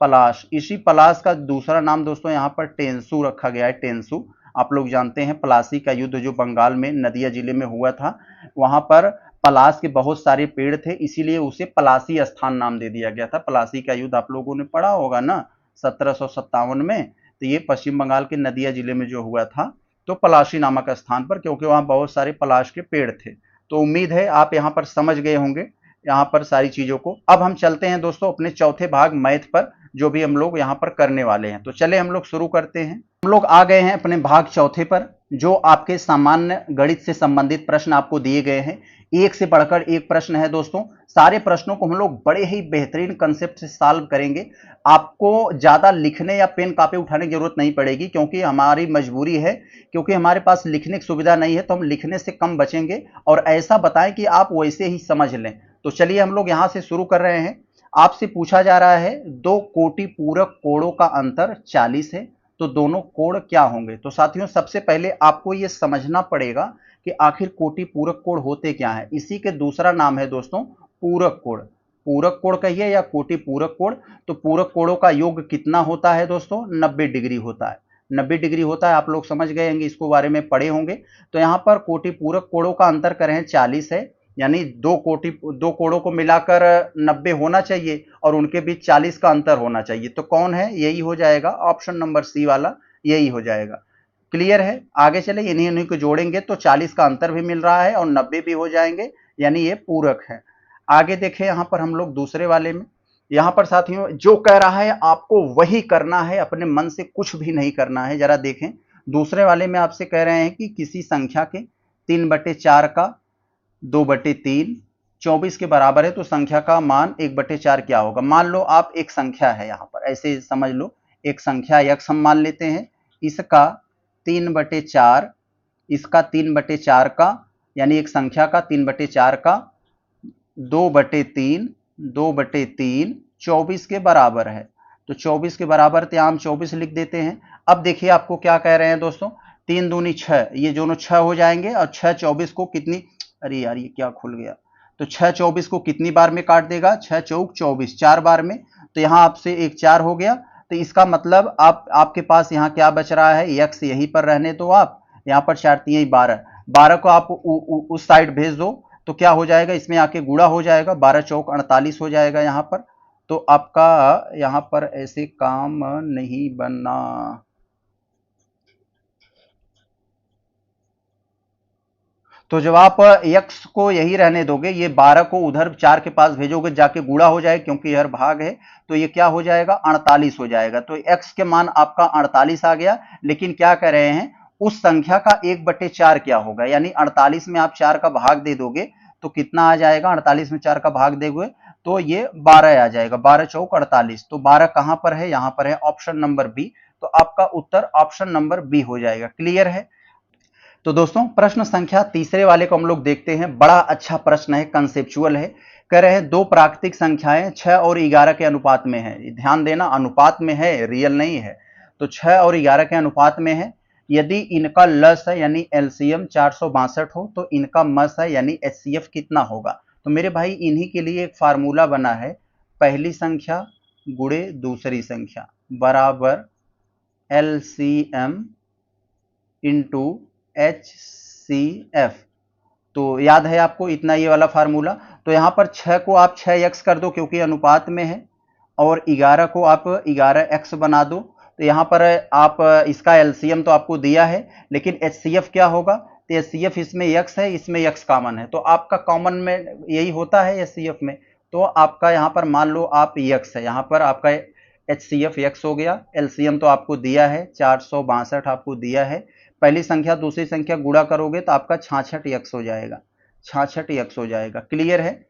पलाश। इसी पलाश का दूसरा नाम दोस्तों यहाँ पर टेंसू रखा गया है, टेंसू। आप लोग जानते हैं प्लासी का युद्ध जो बंगाल में नदिया जिले में हुआ था, वहां पर पलाश के बहुत सारे पेड़ थे, इसीलिए उसे पलासी स्थान नाम दे दिया गया था। पलासी का युद्ध आप लोगों ने पढ़ा होगा ना 1757 में, तो ये पश्चिम बंगाल के नदिया जिले में जो हुआ था, तो पलाशी नामक स्थान पर, क्योंकि वहां बहुत सारे पलाश के पेड़ थे। तो उम्मीद है आप यहाँ पर समझ गए होंगे यहाँ पर सारी चीजों को। अब हम चलते हैं दोस्तों अपने चौथे भाग मैथ पर, जो भी हम लोग यहाँ पर करने वाले हैं। तो चले हम लोग शुरू करते हैं। हम लोग आ गए हैं अपने भाग चौथे पर, जो आपके सामान्य गणित से संबंधित प्रश्न आपको दिए गए हैं। एक से बढ़कर एक प्रश्न है दोस्तों। सारे प्रश्नों को हम लोग बड़े ही बेहतरीन कंसेप्ट से सॉल्व करेंगे। आपको ज्यादा लिखने या पेन कॉपी उठाने की जरूरत नहीं पड़ेगी, क्योंकि हमारी मजबूरी है, क्योंकि हमारे पास लिखने की सुविधा नहीं है, तो हम लिखने से कम बचेंगे और ऐसा बताएं कि आप वैसे ही समझ लें। तो चलिए हम लोग यहां से शुरू कर रहे हैं। आपसे पूछा जा रहा है दो कोटि पूरक कोणों का अंतर 40 है, तो दोनों कोण क्या होंगे? तो साथियों सबसे पहले आपको यह समझना पड़ेगा कि आखिर कोटि पूरक कोण होते क्या है। इसी के दूसरा नाम है दोस्तों पूरक कोण। पूरक कोण कहिए या कोटि पूरक कोण। तो पूरक कोणों का योग कितना होता है दोस्तों? 90 डिग्री होता है। 90 डिग्री होता है, आप लोग समझ गए होंगे, इसको बारे में पढ़े होंगे। तो यहाँ पर कोटि पूरक कोणों का अंतर करें 40 है, यानी दो कोणों को मिलाकर 90 होना चाहिए और उनके बीच 40 का अंतर होना चाहिए। तो कौन है? यही हो जाएगा ऑप्शन नंबर सी वाला, यही हो जाएगा। क्लियर है? आगे चले, इन्हीं को जोड़ेंगे तो 40 का अंतर भी मिल रहा है और 90 भी हो जाएंगे, यानी ये पूरक है। आगे देखें यहाँ पर हम लोग दूसरे वाले में, यहाँ पर साथियों जो कह रहा है आपको वही करना है, अपने मन से कुछ भी नहीं करना है। जरा देखें दूसरे वाले में आपसे कह रहे हैं कि किसी संख्या के 3/4 का 2/3 24 के बराबर है, तो संख्या का मान 1/4 क्या होगा? मान लो आप एक संख्या है, यहाँ पर ऐसे समझ लो एक संख्या x हम मान लेते हैं, इसका 3/4, इसका 3/4 का, यानी एक संख्या का 3/4 का 2/3 24 के बराबर है। तो 24 के बराबर थे, हम 24 लिख देते हैं। अब देखिए आपको क्या कह रहे हैं दोस्तों, 3 दूनी 6, ये दोनों 6 हो जाएंगे और 6 24 को कितनी, अरे यार ये क्या खुल गया, तो 6 24 को कितनी बार में काट देगा, 6 चौक 24, 4 बार में। तो यहाँ आपसे एक 4 हो गया, तो इसका मतलब आपके पास यहाँ क्या बच रहा है, x यहीं पर रहने दो आप, यहाँ पर 4 3 12, 12 को आप उस साइड भेज दो तो क्या हो जाएगा, इसमें आके गुणा हो जाएगा, 12 चौक 48 हो जाएगा यहाँ पर। तो आपका यहाँ पर ऐसे काम नहीं बनना। तो जब आप x को यही रहने दोगे, ये 12 को उधर 4 के पास भेजोगे, जाके गुणा हो जाएगा क्योंकि यह भाग है, तो ये क्या हो जाएगा, 48 हो जाएगा। तो x के मान आपका 48 आ गया, लेकिन क्या कह रहे हैं, उस संख्या का 1/4 क्या होगा, यानी 48 में आप 4 का भाग दे दोगे तो कितना आ जाएगा, 48 में 4 का भाग दोगे तो ये 12 आ जाएगा, 12 चौक 48। तो 12 कहां पर है, यहां पर है, ऑप्शन नंबर बी। तो आपका उत्तर ऑप्शन नंबर बी हो जाएगा। क्लियर है। तो दोस्तों प्रश्न संख्या तीसरे वाले को हम लोग देखते हैं। बड़ा अच्छा प्रश्न है, कंसेप्चुअल है। कह रहे हैं दो प्राकृतिक संख्याएं 6 और 11 के अनुपात में है। ध्यान देना, अनुपात में है, रियल नहीं है। तो 6 और 11 के अनुपात में है। यदि इनका लस है यानी एलसीएम 462 हो तो इनका मस है यानी एचसीएफ कितना होगा। तो मेरे भाई इन्हीं के लिए एक फार्मूला बना है, पहली संख्या गुणे दूसरी संख्या बराबर एलसीएम इंटू HCF। तो याद है आपको इतना ये वाला फार्मूला। तो यहां पर 6 को आप 6x कर दो क्योंकि अनुपात में है, और 11 को आप 11x बना दो। तो यहां पर आप इसका एलसीएम तो आपको दिया है, लेकिन HCF क्या होगा, तो HCF इसमें x है, इसमें x कॉमन है, तो आपका कॉमन में यही होता है HCF में। तो आपका यहां पर मान लो आप x है, यहां पर आपका HCF x हो गया। एलसीएम तो आपको दिया है 462 आपको दिया है। पहली संख्या दूसरी संख्या गुणा करोगे तो आपका 66x हो जाएगा, 66x हो जाएगा। क्लियर है,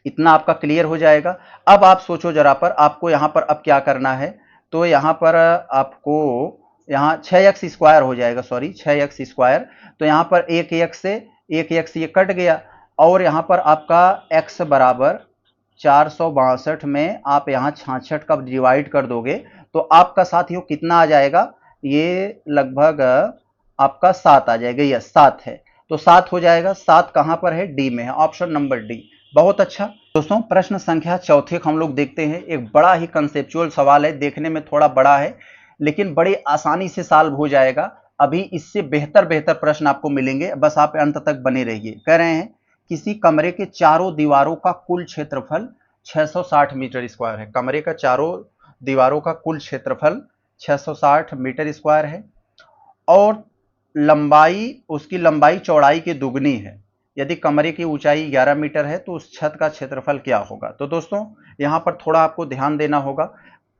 इतना आपका क्लियर हो जाएगा। अब आप सोचो जरा पर, आपको यहां पर अब क्या करना है। तो यहां पर आपको यहां 6x स्क्वायर हो जाएगा, सॉरी 6x स्क्वायर। तो यहां पर एक x से एक x ये कट गया, और यहां पर आपका x बराबर 462 में आप यहां 66 का डिवाइड कर दोगे तो आपका साथियों कितना आ जाएगा, ये लगभग आपका 7 आ जाएगा। यस 7 है, तो 7 हो जाएगा। 7 कहां पर है, डी में है, ऑप्शन नंबर डी। बहुत अच्छा दोस्तों, प्रश्न संख्या चौथे को हम लोग देखते हैं। एक बड़ा ही कंसेप्चुअल सवाल है, देखने में थोड़ा बड़ा है लेकिन बड़ी आसानी से सॉल्व हो जाएगा। अभी इससे बेहतर बेहतर प्रश्न आपको मिलेंगे, बस आप अंत तक बने रहिए। कह रहे हैं किसी कमरे के चारों दीवारों का कुल क्षेत्रफल 660 मीटर स्क्वायर है। कमरे का चारों दीवारों का कुल क्षेत्रफल 660 मीटर स्क्वायर है, और लंबाई, उसकी लंबाई चौड़ाई की दुगनी है। यदि कमरे की ऊंचाई 11 मीटर है तो उस छत का क्षेत्रफल क्या होगा। तो दोस्तों यहां पर थोड़ा आपको ध्यान देना होगा।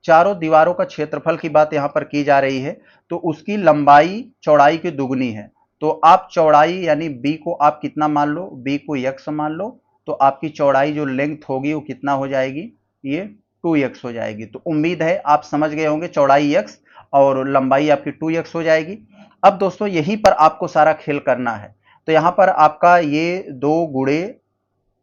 चारों दीवारों का क्षेत्रफल की बात यहां पर की जा रही है, तो उसकी लंबाई चौड़ाई की दुगनी है। तो आप चौड़ाई यानी बी को आप कितना मान लो, बी को x मान लो, तो आपकी चौड़ाई जो लेंथ होगी वो कितना हो जाएगी, ये 2x हो जाएगी। तो उम्मीद है आप समझ गए होंगे, चौड़ाई x और लंबाई आपकी 2x हो जाएगी। अब दोस्तों यहीं पर आपको सारा खेल करना है। तो यहां पर आपका ये 2 गुणे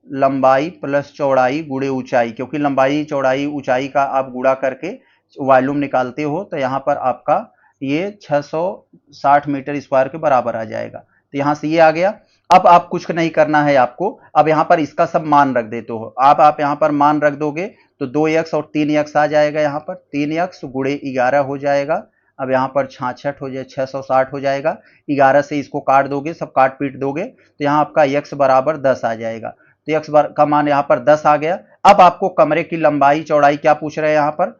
लंबाई प्लस चौड़ाई गुणे ऊंचाई, क्योंकि लंबाई चौड़ाई ऊंचाई का आप गुणा करके वॉल्यूम निकालते हो, तो यहां पर आपका ये 660 मीटर स्क्वायर के बराबर आ जाएगा। तो यहां से ये आ गया। अब आप कुछ नहीं करना है आपको, अब यहां पर इसका सब मान रख देते हो आप यहां पर मान रख दोगे तो 2x और 3x आ जाएगा। यहां पर 3x गुणे 11 हो जाएगा। अब यहां पर 66 हो जाए, 660 हो जाएगा। 11 से इसको काट दोगे, सब काट पीट दोगे, तो यहां आपका x बराबर 10 आ जाएगा। तो x का मान यहां पर 10 आ गया। अब आपको कमरे की लंबाई चौड़ाई क्या पूछ रहे हैं यहां पर,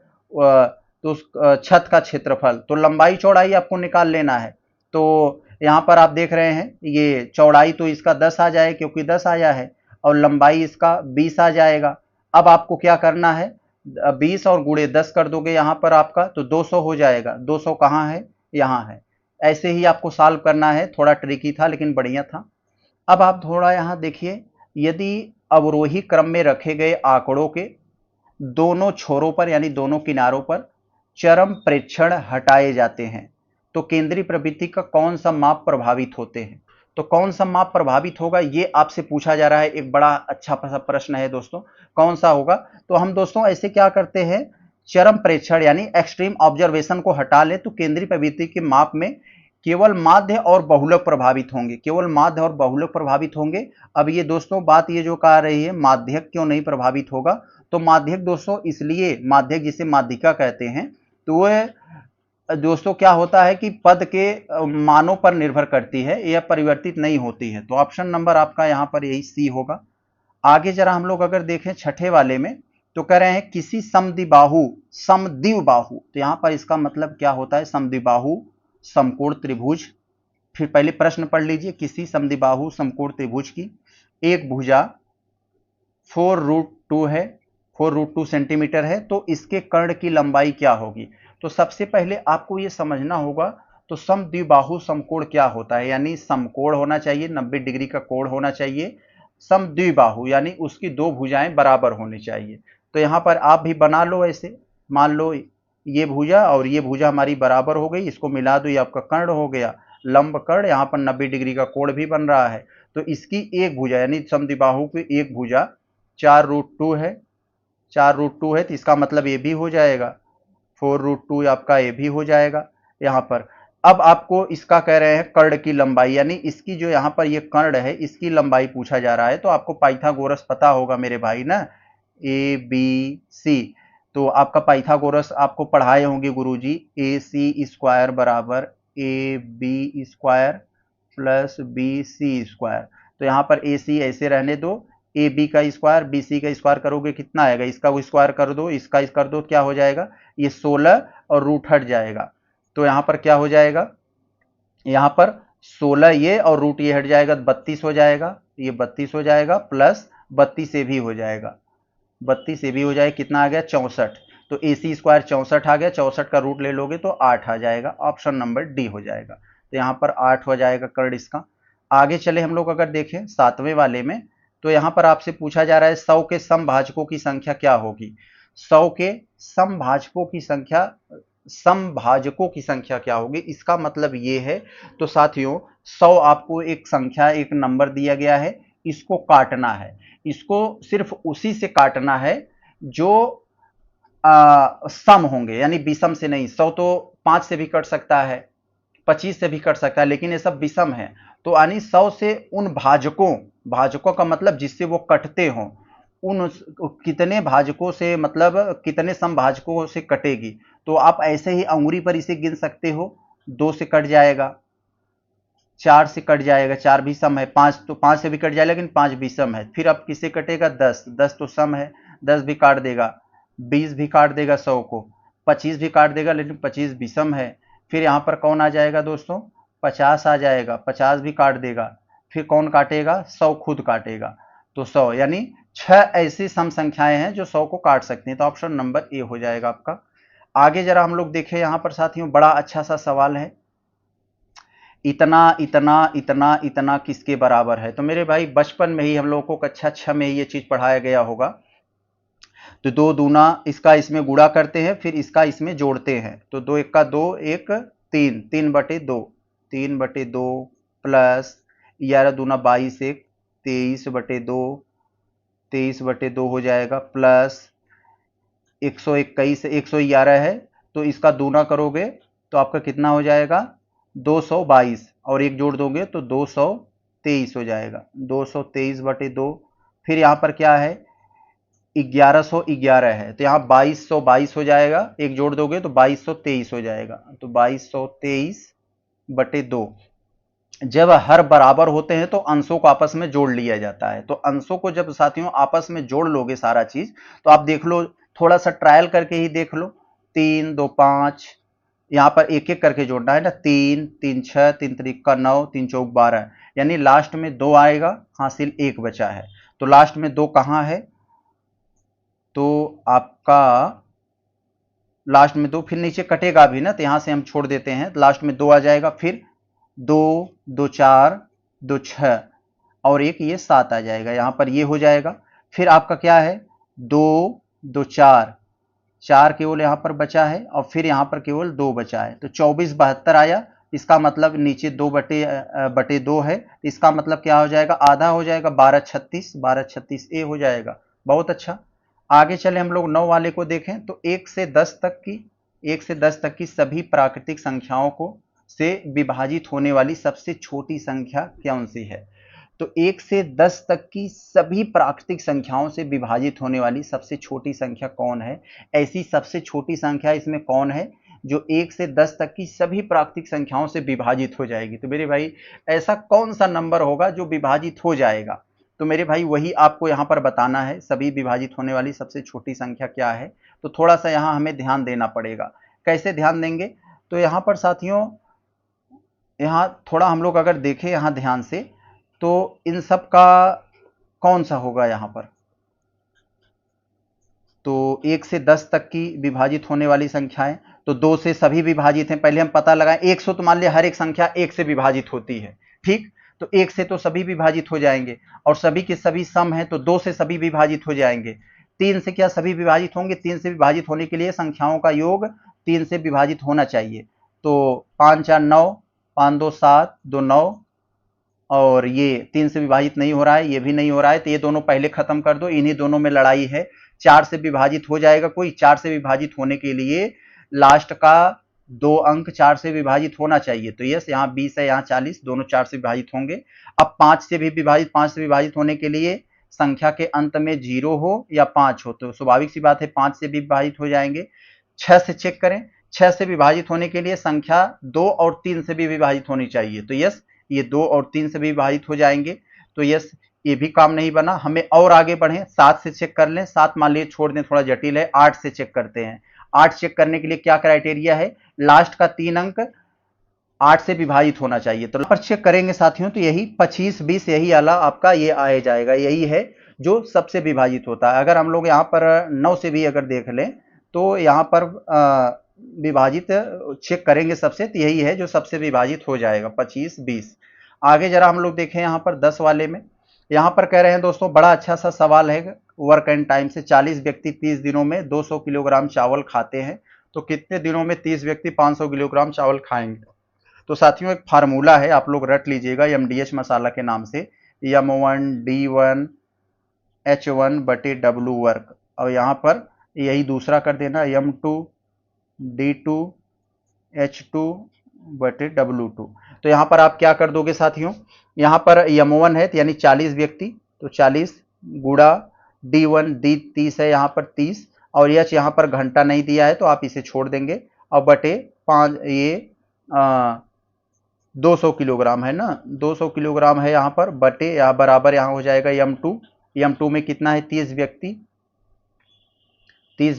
तो छत का क्षेत्रफल, तो लंबाई चौड़ाई आपको निकाल लेना है। तो यहां पर आप देख रहे हैं ये चौड़ाई तो इसका 10 आ जाए क्योंकि 10 आया है, और लंबाई इसका 20 आ जाएगा। अब आपको क्या करना है, 20 और गुणे 10 कर दोगे यहां पर आपका, तो 200 हो जाएगा। 200 कहां है, यहां है। ऐसे ही आपको सॉल्व करना है, थोड़ा ट्रिकी था लेकिन बढ़िया था। अब आप थोड़ा यहां देखिए, यदि अवरोही क्रम में रखे गए आंकड़ों के दोनों छोरों पर यानी दोनों किनारों पर चरम प्रेक्षण हटाए जाते हैं तो केंद्रीय प्रवृत्ति का कौन सा माप प्रभावित होते हैं। तो कौन सा माप प्रभावित होगा ये आपसे पूछा जा रहा है। एक बड़ा अच्छा प्रश्न है दोस्तों, कौन सा होगा। तो हम दोस्तों ऐसे क्या करते हैं चरम प्रेक्षण यानी एक्सट्रीम ऑब्जर्वेशन को हटा ले तो केंद्रीय प्रवृत्ति के माप में केवल माध्य और बहुलक प्रभावित होंगे, केवल माध्य और बहुलक प्रभावित होंगे। अब ये दोस्तों बात ये जो कह रही है माध्यक क्यों नहीं प्रभावित होगा, तो माध्यक दोस्तों इसलिए, माध्यक जिसे माध्यिका कहते हैं, तो वह दोस्तों क्या होता है कि पद के मानों पर निर्भर करती है, यह परिवर्तित नहीं होती है। तो ऑप्शन नंबर आपका यहां पर यही सी होगा। आगे जरा हम लोग अगर देखें छठे वाले में, तो कह रहे हैं किसी समद्विबाहु, समद्विबाहु, तो यहां पर इसका मतलब क्या होता है, समद्विबाहु समकोण त्रिभुज। फिर पहले प्रश्न पढ़ लीजिए, किसी समद्विबाहु समकोण त्रिभुज की एक भुजा 4√2 है, 4√2 सेंटीमीटर है, तो इसके कर्ण की लंबाई क्या होगी। तो सबसे पहले आपको यह समझना होगा तो समद्विबाहु समकोण क्या होता है, यानी समकोण होना चाहिए, 90 डिग्री का कोण होना चाहिए। समद्विबाहु यानी उसकी दो भुजाएं बराबर होनी चाहिए। तो यहां पर आप भी बना लो ऐसे, मान लो ये भुजा और ये भुजा हमारी बराबर हो गई, इसको मिला दो, ये आपका कर्ण हो गया, लंब कर्ण, यहां पर 90 डिग्री का कोण भी बन रहा है। तो इसकी एक भुजा यानी समद्विबाहु की एक भुजा 4√2 है, 4√2 है, तो इसका मतलब ये भी हो जाएगा 4√2, आपका ये भी हो जाएगा यहां पर। अब आपको इसका कह रहे हैं कर्ण की लंबाई, यानी इसकी जो यहां पर ये कर्ण है इसकी लंबाई पूछा जा रहा है। तो आपको पाइथागोरस पता होगा मेरे भाई ना, ए बी सी, तो आपका पाइथागोरस आपको पढ़ाए होंगे गुरुजी, ए सी स्क्वायर बराबर A B square plus B C square. तो यहां पर ए सी ऐसे रहने दो, ए बी का स्क्वायर बी सी का स्क्वायर करोगे कितना आएगा, इसका वो स्क्वायर कर दो, इसका कर दो, क्या हो जाएगा, ये 16 और रूट हट जाएगा। तो यहां पर क्या हो जाएगा, यहां पर 16 ये और रूट ये हट जाएगा, 32 हो जाएगा, ये 32 हो जाएगा, प्लस 32 से भी हो जाएगा, 32 से भी हो जाएगा, कितना आ गया 64। तो ए सी स्क्वायर 64 आ गया, 64 का रूट ले लोगे तो 8 आ जाएगा, ऑप्शन नंबर डी हो जाएगा। तो यहां पर 8 हो जाएगा कर्ण इसका। आगे चले हम लोग अगर देखें सातवें वाले में, तो यहां पर आपसे पूछा जा रहा है 100 के समभाजकों की संख्या क्या होगी। 100 के समभाजकों की संख्या, समभाजकों की संख्या क्या होगी, इसका मतलब ये है, तो साथियों 100 आपको एक संख्या, एक नंबर दिया गया है, इसको काटना है, इसको सिर्फ उसी से काटना है जो सम होंगे, यानी विषम से नहीं। 100 तो 5 से भी कट सकता है, 25 से भी कट सकता है, लेकिन ये सब विषम है। तो यानी 100 से उन भाजकों, भाजकों का मतलब जिससे वो कटते हों, उन कितने भाजकों से, मतलब कितने समभाजकों से कटेगी। तो आप ऐसे ही अंगुरी पर इसे गिन सकते हो, 2 से कट जाएगा, 4 से कट जाएगा, 4 भी सम है, 5 तो 5 से भी कट जाएगा लेकिन 5 भी सम है। फिर अब किससे कटेगा, 10, 10 तो सम है, 10 भी काट देगा, 20 भी काट देगा 100 को, 25 भी काट देगा लेकिन 25 भी सम है। फिर यहां पर कौन आ जाएगा दोस्तों, 50 आ जाएगा, 50 भी काट देगा। फिर कौन काटेगा, 100 खुद काटेगा। तो 100 यानी 6 ऐसी सम संख्याएं हैं जो 100 को काट सकती हैं। तो ऑप्शन नंबर ए हो जाएगा आपका। आगे जरा हम लोग देखें, यहां पर साथियों बड़ा अच्छा सा सवाल है, इतना इतना इतना इतना किसके बराबर है। तो मेरे भाई बचपन में ही हम लोगों को कक्षा 6 में ही ये चीज पढ़ाया गया होगा। तो 2 दूना इसका इसमें गुणा करते हैं, फिर इसका इसमें जोड़ते हैं। तो 2 1 का 2, 1 3, 3/2, 3/2 प्लस 11 दूना 22, 1 23/2, 23/2 हो जाएगा, प्लस 121, 111 है, तो इसका दूना करोगे तो आपका कितना हो जाएगा 222, और एक जोड़ दोगे तो 223 हो जाएगा, 223/2। फिर यहाँ पर क्या है 1111 है, तो यहाँ 2222 हो जाएगा, एक जोड़ दोगे तो 2223 हो जाएगा। तो 2223/2। जब हर बराबर होते हैं तो अंशों को आपस में जोड़ लिया जाता है। तो अंशों को जब साथियों आपस में जोड़ लोगे सारा चीज, तो आप देख लो, थोड़ा सा ट्रायल करके ही देख लो, 3 2 5, यहां पर एक एक करके जोड़ना है ना, 3 3 6, 3 3 का 9, 3 4 12, यानी लास्ट में 2 आएगा, हासिल 1 बचा है। तो लास्ट में 2 कहां है, तो आपका लास्ट में 2, फिर नीचे कटेगा भी ना, तो यहां से हम छोड़ देते हैं, लास्ट में 2 आ जाएगा, फिर 2 2 4 2 6 और एक ये 7 आ जाएगा, यहां पर ये हो जाएगा। फिर आपका क्या है 2 2 4, 4 केवल यहां पर बचा है, और फिर यहां पर केवल 2 बचा है। तो 2472 आया, इसका मतलब नीचे 2/2 है, इसका मतलब क्या हो जाएगा, आधा हो जाएगा, 1236, 1236 ए हो जाएगा। बहुत अच्छा। आगे चले हम लोग 9 वाले को देखें तो 1 से 10 तक की सभी प्राकृतिक संख्याओं को से विभाजित होने वाली सबसे छोटी संख्या कौन सी है? तो 1 से 10 तक की सभी प्राकृतिक संख्याओं से विभाजित होने वाली सबसे छोटी संख्या कौन है? ऐसी सबसे छोटी संख्या इसमें कौन है जो 1 से 10 तक की सभी प्राकृतिक संख्याओं से विभाजित हो जाएगी? तो मेरे भाई ऐसा कौन सा नंबर होगा जो विभाजित हो जाएगा? तो मेरे भाई वही आपको यहाँ पर बताना है, सभी विभाजित होने वाली सबसे छोटी संख्या क्या है। तो थोड़ा सा यहाँ हमें ध्यान देना पड़ेगा। कैसे ध्यान देंगे? तो यहाँ पर साथियों, यहाँ थोड़ा हम लोग अगर देखें यहाँ ध्यान से, तो इन सब का कौन सा होगा यहाँ पर? तो 1 से 10 तक की विभाजित होने वाली संख्याएं, तो 2 से सभी विभाजित हैं। पहले हम पता लगाएं, 100 तो मान लिया हर एक संख्या 1 से विभाजित होती है, ठीक। तो 1 से तो सभी विभाजित हो जाएंगे और सभी के सभी सम हैं, तो 2 से सभी विभाजित हो जाएंगे। 3 से क्या सभी विभाजित होंगे? 3 से विभाजित होने के लिए संख्याओं का योग 3 से विभाजित होना चाहिए। तो 5 4 9, 5 2 7, 2 9, और ये 3 से विभाजित नहीं हो रहा है, ये भी नहीं हो रहा है, तो ये दोनों पहले खत्म कर दो, इन्हीं दोनों में लड़ाई है। 4 से विभाजित हो जाएगा कोई? 4 से विभाजित होने के लिए लास्ट का 2 अंक 4 से विभाजित होना चाहिए। तो यस, यहाँ 20 है, यहाँ 40, दोनों 4 से विभाजित होंगे। अब 5 से भी विभाजित, 5 से विभाजित होने के लिए संख्या के अंत में 0 हो या 5 हो, तो स्वाभाविक सी बात है 5 से भी विभाजित हो जाएंगे। 6 से चेक करें, 6 से विभाजित होने के लिए संख्या 2 और 3 से भी विभाजित होनी चाहिए। तो यस, ये 2 और 3 से भी विभाजित हो जाएंगे। तो यस, ये भी काम नहीं बना। हमें और आगे बढ़े, 7 से चेक कर लें। 7 मान लीजिए छोड़ दें, थोड़ा जटिल है। 8 से चेक करते हैं। 8 चेक करने के लिए क्या क्राइटेरिया है? लास्ट का 3 अंक 8 से विभाजित होना चाहिए। तो पर चेक करेंगे साथियों, तो यही 25 20 यही वाला आपका ये आ जाएगा, यही है जो सबसे विभाजित होता है। अगर हम लोग यहाँ पर 9 से भी अगर देख लें तो यहाँ पर विभाजित चेक करेंगे सबसे, तो यही है जो सबसे विभाजित हो जाएगा, 25 20। आगे जरा हम लोग देखें यहाँ पर 10 वाले में, यहाँ पर कह रहे हैं दोस्तों, बड़ा अच्छा सा सवाल है। वर्क एंड टाइम से 40 व्यक्ति 30 दिनों में 200 किलोग्राम चावल खाते हैं, तो कितने दिनों में 30 व्यक्ति 500 किलोग्राम चावल खाएंगे? तो साथियों एक फार्मूला है, आप लोग रट लीजिएगा, MDH मसाला के नाम से, M1 D1 H1 बटे W वर्क, और यहाँ पर यही दूसरा कर देना, M2 D2 H2 बटे W2। तो यहाँ पर आप क्या कर दोगे साथियों, यहाँ पर M1 है यानी 40 व्यक्ति, तो 40 गुड़ा D1 D 30 है, यहाँ पर 30, और H यहाँ पर घंटा नहीं दिया है तो आप इसे छोड़ देंगे, और बटे 5, ये 200 किलोग्राम है ना, 200 किलोग्राम है यहाँ पर, बटे यहाँ बराबर यहाँ हो जाएगा M2। M2 में कितना है? 30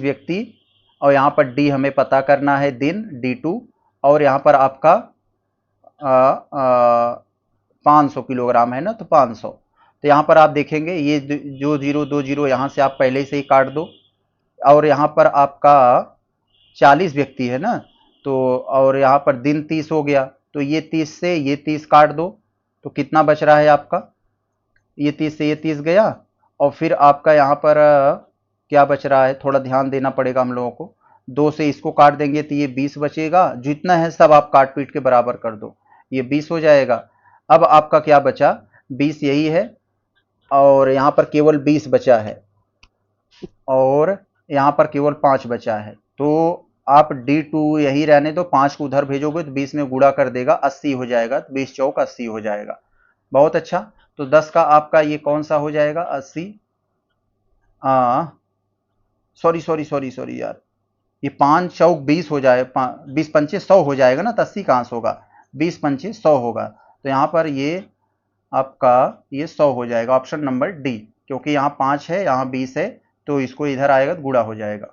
व्यक्ति, और यहाँ पर D हमें पता करना है दिन, D2, और यहाँ पर आपका 500 किलोग्राम है ना, तो 500। तो यहाँ पर आप देखेंगे ये जो 0 2 0 यहाँ से आप पहले से ही काट दो, और यहाँ पर आपका 40 व्यक्ति है ना, तो और यहाँ पर दिन 30 हो गया, तो ये 30 से ये 30 काट दो, तो कितना बच रहा है आपका? ये 30 से ये 30 गया, और फिर आपका यहाँ पर क्या बच रहा है? थोड़ा ध्यान देना पड़ेगा हम लोगों को। 2 से इसको काट देंगे तो ये 20 बचेगा, जितना है सब आप काट पीट के बराबर कर दो, ये 20 हो जाएगा। अब आपका क्या बचा? 20 यही है, और यहाँ पर केवल 20 बचा है, और यहाँ पर केवल 5 बचा है। तो आप D2 यही रहने दो, 5 को उधर भेजोगे तो 20 में गुणा कर देगा, 80 हो जाएगा, तो 20 चौक 80 हो जाएगा। बहुत अच्छा। तो 10 का आपका ये कौन सा हो जाएगा? 80, सॉरी यार, ये 5 चौक 20 हो जाए, 20 पंचे 100 हो जाएगा ना, तो 80 कहाँ से होगा? 20 पंचे 100 होगा, तो यहाँ पर ये आपका ये 100 हो जाएगा, ऑप्शन नंबर डी, क्योंकि यहाँ 5 है, यहाँ 20 है, तो इसको इधर आएगा तो गुणा हो जाएगा।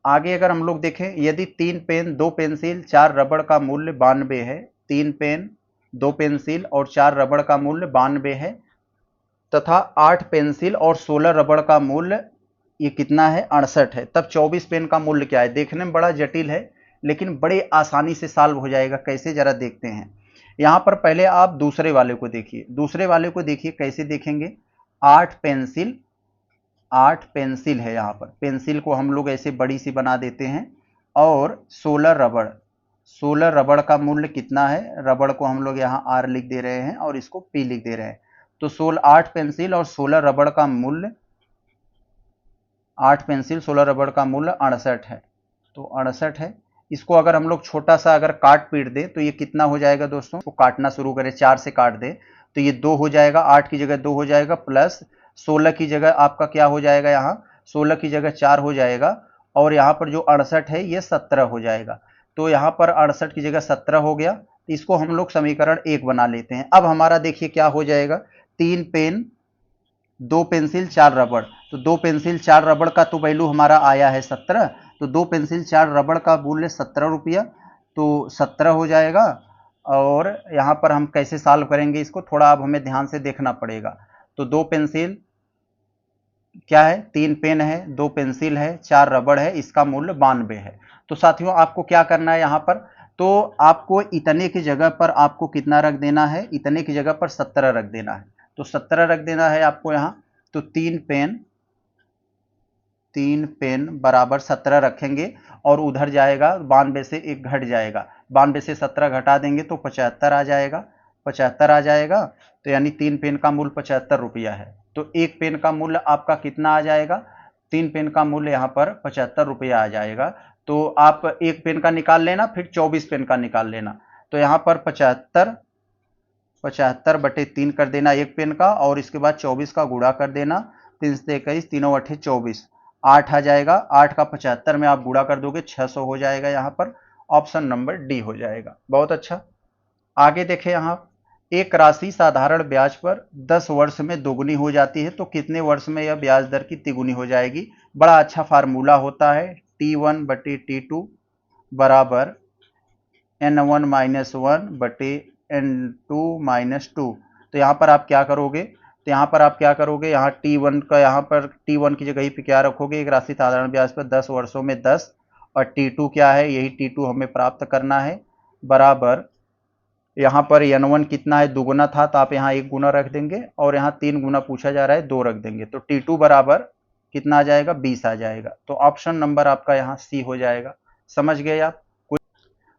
आगे अगर हम लोग देखें, यदि 3 पेन 2 पेंसिल 4 रबड़ का मूल्य 92 है, 3 पेन 2 पेंसिल और 4 रबड़ का मूल्य 92 है, तथा 8 पेंसिल और 16 रबड़ का मूल्य ये कितना है? 68 है, तब 24 पेन का मूल्य क्या है? देखने में बड़ा जटिल है, लेकिन बड़े आसानी से सॉल्व हो जाएगा। कैसे, जरा देखते हैं। यहाँ पर पहले आप दूसरे वाले को देखिए, कैसे देखेंगे? 8 पेंसिल है, यहाँ पर पेंसिल को हम लोग ऐसे बड़ी सी बना देते हैं, और 16 रबड़ का मूल्य कितना है? रबड़ को हम लोग यहाँ R लिख दे रहे हैं और इसको P लिख दे रहे हैं, तो 8 पेंसिल और 16 रबड़ का मूल्य 8 पेंसिल 16 रबड़ का मूल्य 68 है, तो 68 है। इसको अगर हम लोग छोटा सा अगर काट पीट दें तो ये कितना हो जाएगा दोस्तों, इसको काटना शुरू करें, 4 से काट दें तो ये 2 हो जाएगा, 8 की जगह 2 हो जाएगा, प्लस 16 की जगह आपका क्या हो जाएगा, यहाँ 16 की जगह 4 हो जाएगा, और यहाँ पर जो 68 है ये 17 हो जाएगा। तो यहाँ पर 68 की जगह 17 हो गया, तो इसको हम लोग समीकरण 1 बना लेते हैं। अब हमारा देखिए क्या हो जाएगा, 3 पेन 2 पेंसिल 4 रबड़, तो 2 पेंसिल 4 रबड़ का तो वैल्यू हमारा आया है 17, तो 2 पेंसिल 4 रबड़ का मूल्य 17 रुपया, तो 17 हो जाएगा। और यहाँ पर हम कैसे सॉल्व करेंगे इसको, थोड़ा अब हमें ध्यान से देखना पड़ेगा। तो 2 पेंसिल क्या है, 3 पेन है, 2 पेंसिल है, 4 रबड़ है, इसका मूल्य 92 है। तो साथियों आपको क्या करना है यहाँ पर, तो आपको इतने की जगह पर आपको कितना रख देना है, इतने की जगह पर 17 रख देना है, तो 17 रख देना है आपको यहाँ। तो 3 पेन बराबर 17 रखेंगे, और उधर जाएगा 92 से 1 घट जाएगा, 92 से 17 घटा देंगे तो 75 आ जाएगा, 75 आ जाएगा। तो यानी 3 पेन का मूल्य 75 रुपया है। तो 1 पेन का मूल्य आपका कितना आ जाएगा, 3 पेन का मूल्य यहाँ पर 75 रुपया आ जाएगा। तो आप 1 पेन का निकाल लेना, फिर 24 पेन का निकाल लेना। तो यहाँ पर 75 बटे 3 कर देना 1 पेन का, और इसके बाद 24 का गुणा कर देना, 3 से 21, 3 8 24, 8 आ जाएगा। 8 का 75 में आप गुणा कर दोगे 600 हो जाएगा, यहाँ पर ऑप्शन नंबर डी हो जाएगा। बहुत अच्छा। आगे देखें, यहाँ एक राशि साधारण ब्याज पर 10 वर्ष में दोगुनी हो जाती है, तो कितने वर्ष में यह ब्याज दर की तिगुनी हो जाएगी। बड़ा अच्छा फार्मूला होता है, T1 बटे T2 बराबर N1 माइनस 1 बटे N2 माइनस 2। तो यहाँ पर आप क्या करोगे, तो यहाँ पर आप क्या करोगे, यहाँ T1 का, यहाँ पर T1 की जगह पे क्या रखोगे, एक राशि साधारण ब्याज पर 10 वर्षों में 10, और T2 क्या है, यही T2 हमें प्राप्त करना है, बराबर यहाँ पर N1 कितना है, दुगुना था, तो आप यहाँ 1 गुना रख देंगे, और यहाँ 3 गुना पूछा जा रहा है, 2 रख देंगे, तो T2 बराबर कितना आ जाएगा, 20 आ जाएगा। तो ऑप्शन नंबर आपका यहाँ सी हो जाएगा। समझ गए आप।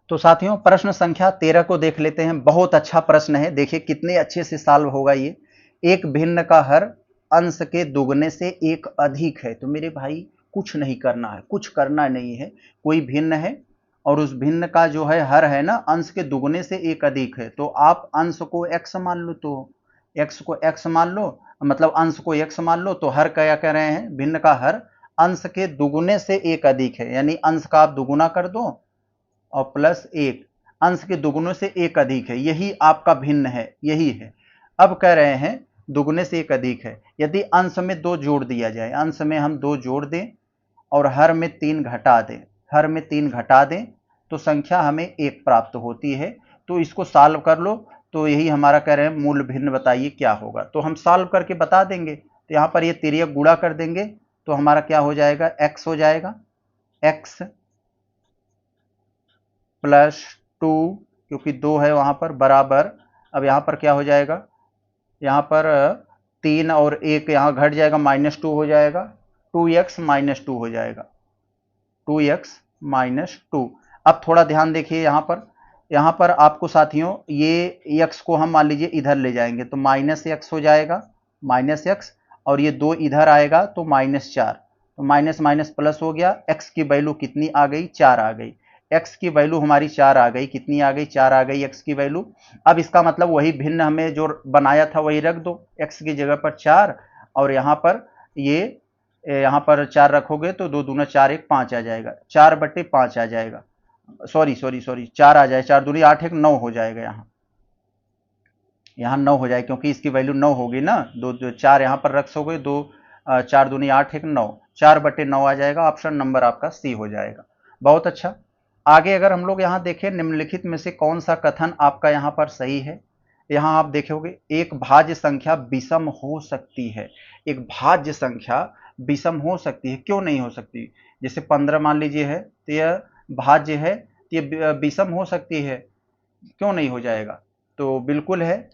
तो साथियों प्रश्न संख्या 13 को देख लेते हैं। बहुत अच्छा प्रश्न है, देखिए कितने अच्छे से सॉल्व होगा ये। एक भिन्न का हर अंश के दुगने से एक अधिक है। तो मेरे भाई कुछ नहीं करना है, कुछ करना नहीं है, कोई भिन्न है और उस भिन्न का जो है हर है ना, अंश के दुगने से एक अधिक है, तो आप अंश को x मान लो, तो x को x मान लो, मतलब अंश को x मान लो, तो हर क्या कह रहे हैं, भिन्न का हर अंश के दुगने से एक अधिक है, यानी अंश का आप दुगुना कर दो और प्लस 1, अंश के दुगुने से एक अधिक है, यही आपका भिन्न है, यही है। अब कह रहे हैं दुगुने से एक अधिक है, यदि अंश में 2 जोड़ दिया जाए, अंश में हम 2 जोड़ दें और हर में 3 घटा दें, हर में 3 घटा दें, तो संख्या हमें 1 प्राप्त होती है। तो इसको सॉल्व कर लो, तो यही हमारा कह रहे हैं मूल भिन्न बताइए क्या होगा। तो हम सॉल्व करके बता देंगे, तो यहाँ पर ये तिर्यक गुणा कर देंगे, तो हमारा क्या हो जाएगा, x हो जाएगा, x प्लस 2, क्योंकि 2 है वहां पर, बराबर, अब यहाँ पर क्या हो जाएगा, यहाँ पर 3 और 1 यहाँ घट जाएगा, -2 हो जाएगा, 2x माइनस 2 हो जाएगा, 2x माइनस 2। अब थोड़ा ध्यान देखिए, यहाँ पर आपको साथियों ये x को हम मान लीजिए इधर ले जाएंगे, तो -x हो जाएगा, -x, और ये 2 इधर आएगा तो -4, तो माइनस माइनस प्लस हो गया। x की वैल्यू कितनी आ गई, 4 आ गई, x की वैल्यू हमारी 4 आ गई, कितनी आ गई, 4 आ गई x की वैल्यू। अब इसका मतलब वही भिन्न हमें जो बनाया था वही रख दो, x की जगह पर 4, और यहाँ पर ये यहाँ पर 4 रखोगे तो 2 दूना 4, 1 5 आ जाएगा, 4 बटे 5 आ जाएगा, सॉरी 4 आ जाए, 4 दूनी 8, 1 9 हो जाएगा, यहाँ 9 हो जाएगा, क्योंकि इसकी वैल्यू 9 होगी ना, 2 4 यहाँ पर रख सोगे, 2 4 दूनी 8, 1 9, 4 बटे 9 आ जाएगा, ऑप्शन नंबर आपका सी हो जाएगा। बहुत अच्छा। आगे अगर हम लोग यहाँ देखें, निम्नलिखित में से कौन सा कथन आपका यहाँ पर सही है। यहाँ आप देखोगे एक भाज्य संख्या विषम हो सकती है, एक भाज्य संख्या विषम हो सकती है, क्यों नहीं हो सकती, जैसे 15 मान लीजिए है, तो यह भाज्य है, तो ये विषम हो सकती है, क्यों नहीं हो जाएगा, तो बिल्कुल है।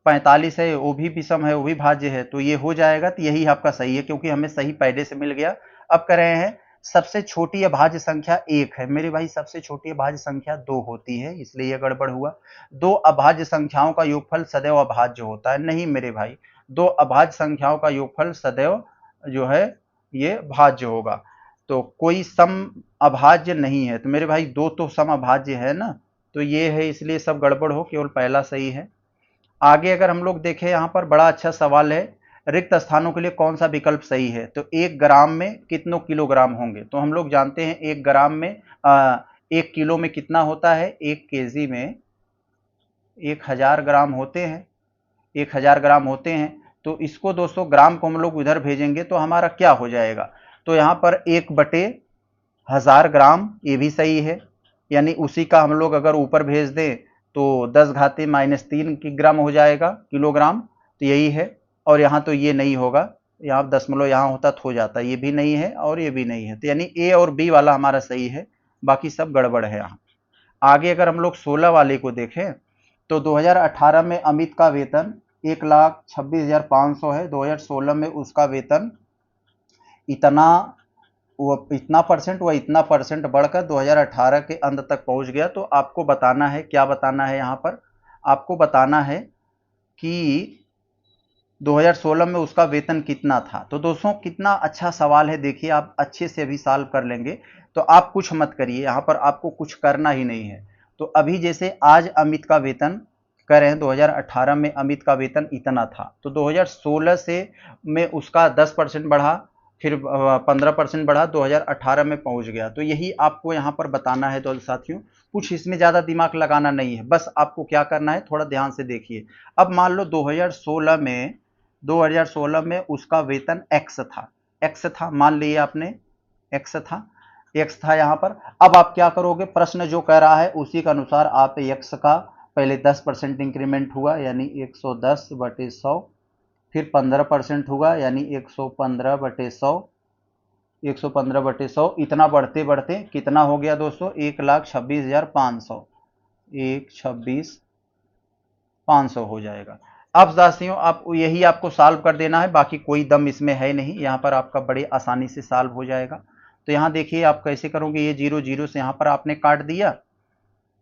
45 है, वो भी विषम है, वो भी भाज्य है, तो ये हो जाएगा, तो यही आपका सही है, क्योंकि हमें सही पहले से मिल गया। अब कह रहे हैं सबसे छोटी अभाज्य संख्या 1 है, मेरे भाई सबसे छोटी अभाज्य संख्या 2 होती है, इसलिए यह गड़बड़ हुआ। 2 अभाज्य संख्याओं का योगफल सदैव अभाज्य होता है, नहीं मेरे भाई, 2 अभाज्य संख्याओं का योगफल सदैव जो है ये भाज्य होगा। तो कोई सम अभाज्य नहीं है। तो मेरे भाई दो तो सम अभाज्य है ना, तो ये है, इसलिए सब गड़बड़ हो, केवल पहला सही है। आगे अगर हम लोग देखें, यहाँ पर बड़ा अच्छा सवाल है, रिक्त स्थानों के लिए कौन सा विकल्प सही है। तो 1 ग्राम में कितनों किलोग्राम होंगे। तो हम लोग जानते हैं 1 ग्राम में 1 किलो में कितना होता है, 1 केजी में 1000 ग्राम होते हैं, 1000 ग्राम होते हैं। तो इसको दोस्तों ग्राम को हम लोग उधर भेजेंगे तो हमारा क्या हो जाएगा। तो यहाँ पर 1/1000 ग्राम, ये भी सही है, यानी उसी का हम लोग अगर ऊपर भेज दें तो 10⁻³ की ग्राम हो जाएगा, किलोग्राम। तो यही है। और यहाँ तो ये नहीं होगा, यहाँ दशमलव यहाँ होता तो हो जाता, ये भी नहीं है और ये भी नहीं है। तो यानी ए और बी वाला हमारा सही है, बाकी सब गड़बड़ है यहाँ। आगे अगर हम लोग 16 वाले को देखें, तो 2018 में अमित का वेतन 1,26,500 है। 2016 में उसका वेतन इतना इतना परसेंट व इतना परसेंट बढ़कर 2018 के अंत तक पहुंच गया। तो आपको बताना है, क्या बताना है यहाँ पर, आपको बताना है कि 2016 में उसका वेतन कितना था। तो दोस्तों कितना अच्छा सवाल है, देखिए आप अच्छे से अभी सॉल्व कर लेंगे। तो आप कुछ मत करिए, यहाँ पर आपको कुछ करना ही नहीं है। तो अभी जैसे आज अमित का वेतन करें, 2018 में अमित का वेतन इतना था, तो 2016 से में उसका 10% बढ़ा, फिर 15% बढ़ा, 2018 में पहुंच गया। तो यही आपको यहाँ पर बताना है। तो साथियों कुछ इसमें ज़्यादा दिमाग लगाना नहीं है, बस आपको क्या करना है, थोड़ा ध्यान से देखिए। अब मान लो 2016 में उसका वेतन एक्स था, मान लिए आपने एक्स था यहाँ पर। अब आप क्या करोगे, प्रश्न जो कह रहा है उसी के अनुसार आप एक्स का पहले 10% इंक्रीमेंट हुआ, यानी 110/100, फिर 15% हुआ, यानी 115/100, 115/100, इतना बढ़ते बढ़ते कितना हो गया दोस्तों, 1,26,500, 1,26,500 हो जाएगा। अब साथियों आप यही आपको सॉल्व कर देना है, बाकी कोई दम इसमें है नहीं, यहाँ पर आपका बड़े आसानी से सॉल्व हो जाएगा। तो यहाँ देखिए आप कैसे करोगे, ये 0 0 से यहाँ पर आपने काट दिया,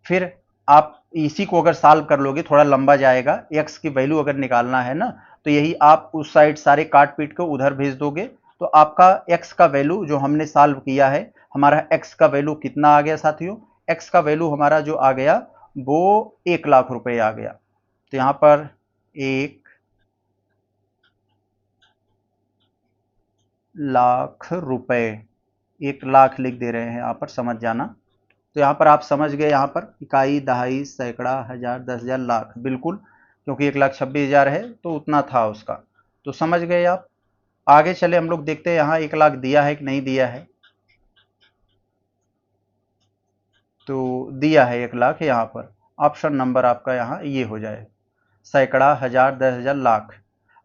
फिर आप इसी को अगर सॉल्व कर लोगे, थोड़ा लंबा जाएगा, एक्स की वैल्यू अगर निकालना है ना, तो यही आप उस साइड सारे काट पीट को उधर भेज दोगे। तो आपका एक्स का वैल्यू जो हमने सॉल्व किया है, हमारा एक्स का वैल्यू कितना आ गया साथियों, एक्स का वैल्यू हमारा जो आ गया वो 1,00,000 रुपए आ गया। तो यहाँ पर 1,00,000 रुपए, 1,00,000 लिख दे रहे हैं यहाँ पर, समझ जाना। तो यहाँ पर आप समझ गए, यहाँ पर इकाई, दहाई, सैकड़ा, हजार, 10,000, लाख, बिल्कुल, क्योंकि 1,26,000 है तो उतना था उसका। तो समझ गए आप। आगे चले हम लोग देखते हैं यहाँ 1,00,000 दिया है कि नहीं दिया है। तो दिया है 1,00,000 यहाँ पर, ऑप्शन नंबर आपका यहाँ ये हो जाए, सैकड़ा, हजार, 10,000, लाख।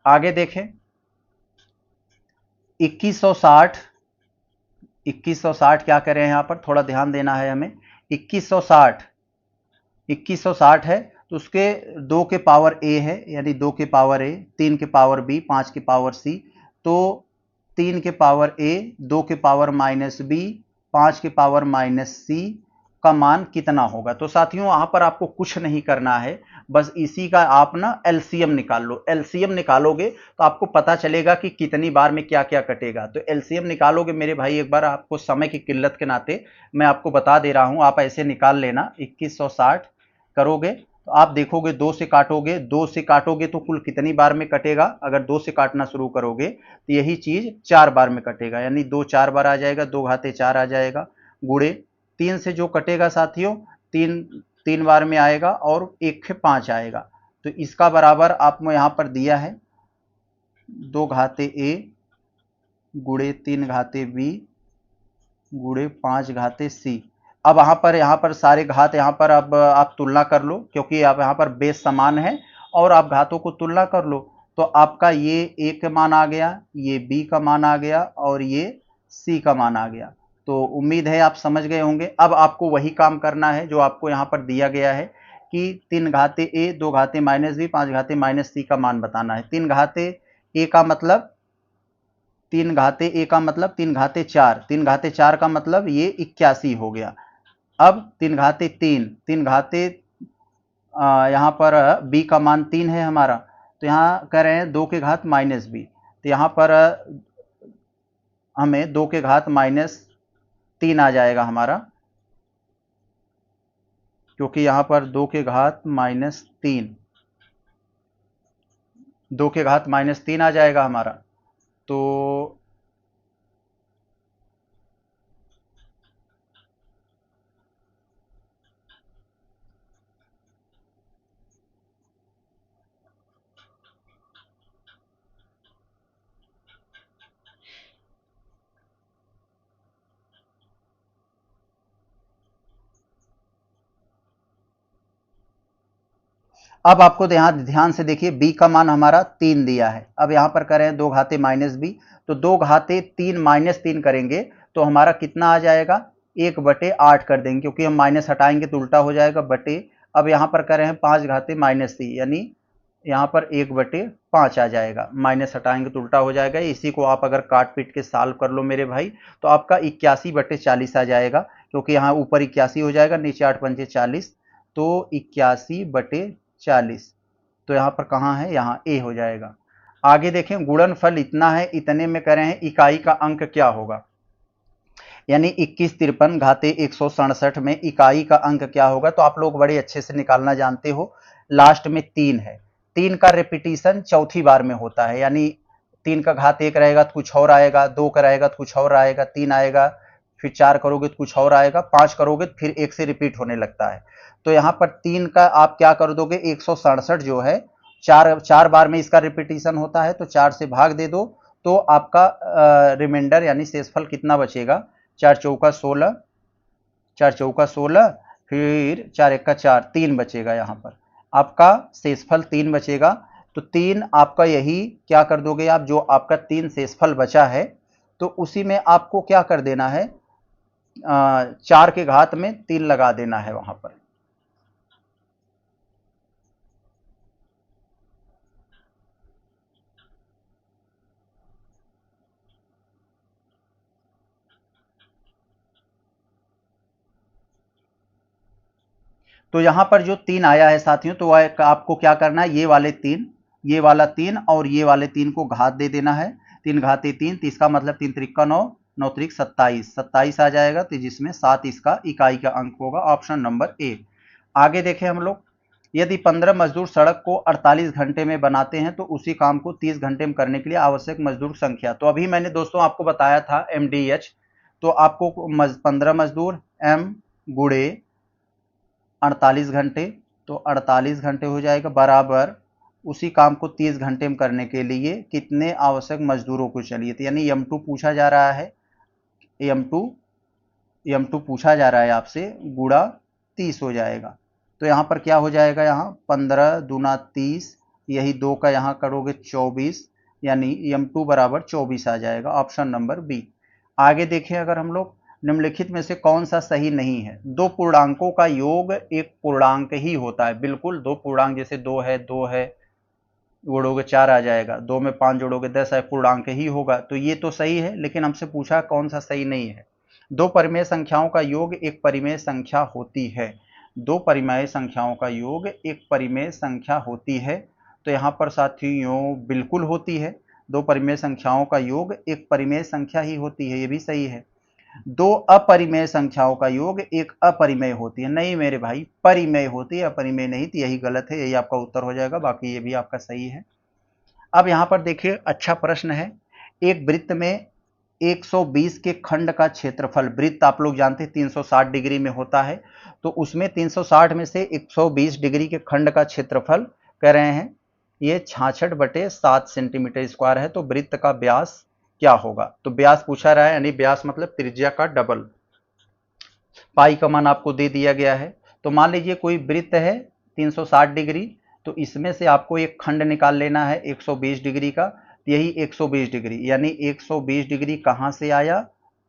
आगे देखें 2160, 2160 क्या करें यहाँ पर, थोड़ा ध्यान देना है हमें। 2160, 2160 है तो उसके 2 के पावर ए है, यानी 2 के पावर ए, 3 के पावर बी, 5 के पावर सी। तो 3 के पावर ए, 2 के पावर माइनस बी, 5 के पावर माइनस सी का मान कितना होगा। तो साथियों यहाँ पर आपको कुछ नहीं करना है, बस इसी का आप ना एलसीएम निकाल लो। एलसीएम निकालोगे तो आपको पता चलेगा कि कितनी बार में क्या क्या कटेगा। तो एलसीएम निकालोगे मेरे भाई, एक बार आपको समय की किल्लत के नाते मैं आपको बता दे रहा हूं, आप ऐसे निकाल लेना। 2160 करोगे तो आप देखोगे 2 से काटोगे, 2 से काटोगे तो कुल कितनी बार में कटेगा। अगर 2 से काटना शुरू करोगे तो यही चीज 4 बार में कटेगा, यानी 2 4 बार आ जाएगा, 2 घाते 4 आ जाएगा, गुड़े 3 से जो कटेगा साथियों, 3 3 बार में आएगा और 1 से 5 आएगा। तो इसका बराबर आपको यहां पर दिया है 2 घाते ए गुड़े 3 घाते बी गुड़े 5 घाते सी। अब यहाँ पर सारे घात यहाँ पर अब आप तुलना कर लो, क्योंकि आप यहाँ पर बेस समान है और आप घातों को तुलना कर लो। तो आपका ये ए का मान आ गया, ये बी का मान आ गया और ये सी का मान आ गया। तो उम्मीद है आप समझ गए होंगे। अब आपको वही काम करना है जो आपको यहाँ पर दिया गया है कि 3 घाते ए, 2 घाते माइनस बी, 5 घाते माइनस सी का मान बताना है। 3 घाते ए का मतलब 3 घाते ए का मतलब 3 घाते 4, 3 घाते 4 का मतलब ये 81 हो गया। अब 3 घाते 3, 3 घाते यहाँ पर बी का मान 3 है हमारा, तो यहाँ कह रहे हैं 2 के घात माइनस बी। तो यहाँ पर हमें 2 के घात -3 आ जाएगा हमारा, क्योंकि यहां पर 2 के घात -3, 2 के घात -3 आ जाएगा हमारा। तो अब आपको ध्यान से देखिए, b का मान हमारा 3 दिया है। अब यहां पर करें 2 घाते -b, तो 2 घाते 3 -3 करेंगे तो हमारा कितना आ जाएगा, 1/8 कर देंगे, क्योंकि हम माइनस हटाएंगे तो उल्टा हो जाएगा बटे। अब यहां पर करें हैं 5 घाते -3, यानी यहां पर 1/5 आ जाएगा, माइनस हटाएंगे तो उल्टा हो जाएगा। इसी को आप अगर काट पीट के सॉल्व कर लो मेरे भाई, तो आपका 81/40 आ जाएगा, क्योंकि यहाँ ऊपर 81 हो जाएगा, नीचे 8 पंचे 40, तो 81/40। तो यहाँ पर कहाँ है, यहाँ ए हो जाएगा। आगे देखें, गुणनफल इतना है, इतने में करें हैं इकाई का अंक क्या होगा, यानी 2153 घाते 167 में इकाई का अंक क्या होगा। तो आप लोग बड़े अच्छे से निकालना जानते हो, लास्ट में 3 है, 3 का रिपीटिशन चौथी बार में होता है, यानी 3 का घात 1 रहेगा तो कुछ और आएगा, 2 का रहेगा तो कुछ और आएगा, 3 आएगा, फिर 4 करोगे तो कुछ और आएगा, 5 करोगे तो फिर 1 से रिपीट होने लगता है। तो यहाँ पर 3 का आप क्या कर दोगे, 167 जो है, चार बार में इसका रिपीटिशन होता है, तो 4 से भाग दे दो, तो आपका रिमाइंडर यानी शेषफल कितना बचेगा, 4 चौका 16, 4 चौका 16, फिर 4 एक का 4, 3 बचेगा। यहाँ पर आपका शेषफल 3 बचेगा। तो 3 आपका यही क्या कर दोगे आप, जो आपका 3 शेषफल बचा है, तो उसी में आपको क्या कर देना है, 4 के घात में 3 लगा देना है वहां पर। तो यहां पर जो 3 आया है साथियों, तो आपको क्या करना है, ये वाले 3, ये वाला 3 और ये वाले 3 को घात दे देना है, 3 घाते 3, तो इसका मतलब 3 त्रिका 9, 9 त्रिक 27, 27 आ जाएगा, तो जिसमें 7 इसका इकाई का अंक होगा, ऑप्शन नंबर ए। आगे देखें हम लोग, यदि 15 मजदूर सड़क को 48 घंटे में बनाते हैं तो उसी काम को 30 घंटे में करने के लिए आवश्यक मजदूर संख्या। तो अभी मैंने दोस्तों आपको बताया था MDH, तो आपको 15 मजदूर m गुड़े 48 घंटे, तो 48 घंटे हो जाएगा, बराबर उसी काम को 30 घंटे में करने के लिए कितने आवश्यक मजदूरों को चाहिए। तो यानी M2 पूछा जा रहा है, M2 पूछा जा रहा है आपसे, गुड़ा 30 हो जाएगा। तो यहाँ पर क्या हो जाएगा, यहाँ 15 दूना 30, यही 2 का यहाँ करोगे 24, यानी M2 बराबर 24 आ जाएगा, ऑप्शन नंबर बी। आगे देखें, अगर हम लोग निम्नलिखित में से कौन सा सही नहीं है, दो पूर्णांकों का योग एक पूर्णांक ही होता है। बिल्कुल, दो पूर्णांक, जैसे 2 है जोड़ोगे 4 आ जाएगा, 2 में 5 जोड़ोगे 10 है, पूर्णांक ही होगा। तो ये तो सही है, लेकिन हमसे पूछा कौन सा सही नहीं है। दो परिमेय संख्याओं का योग एक परिमेय संख्या होती है, दो परिमेय संख्याओं का योग एक परिमेय संख्या होती है। तो यहाँ पर साथियों बिल्कुल होती है, दो परिमेय संख्याओं का योग एक परिमेय संख्या ही होती है, ये भी सही है। दो अपरिमेय संख्याओं का योग एक अपरिमेय होती है, नहीं मेरे भाई, परिमेय होती है, अपरिमेय नहीं, तो यही गलत है, यही आपका उत्तर हो जाएगा, बाकी ये भी आपका सही है। अब यहां पर देखिए, अच्छा प्रश्न है, एक वृत्त में 120 के खंड का क्षेत्रफल, वृत्त आप लोग जानते हैं 360 डिग्री में होता है, तो उसमें 360 में से 120 डिग्री के खंड का क्षेत्रफल कह रहे हैं, ये 66/7 सेंटीमीटर स्क्वायर है। तो वृत्त का व्यास क्या होगा, तो व्यास पूछा रहा है, यानी व्यास मतलब त्रिज्या का डबल। पाई का मान आपको दे दिया गया है। तो मान लीजिए कोई वृत्त है 360 डिग्री, तो इसमें से आपको एक खंड निकाल लेना है 120 डिग्री का, यही 120 डिग्री, यानी 120 डिग्री कहां से आया,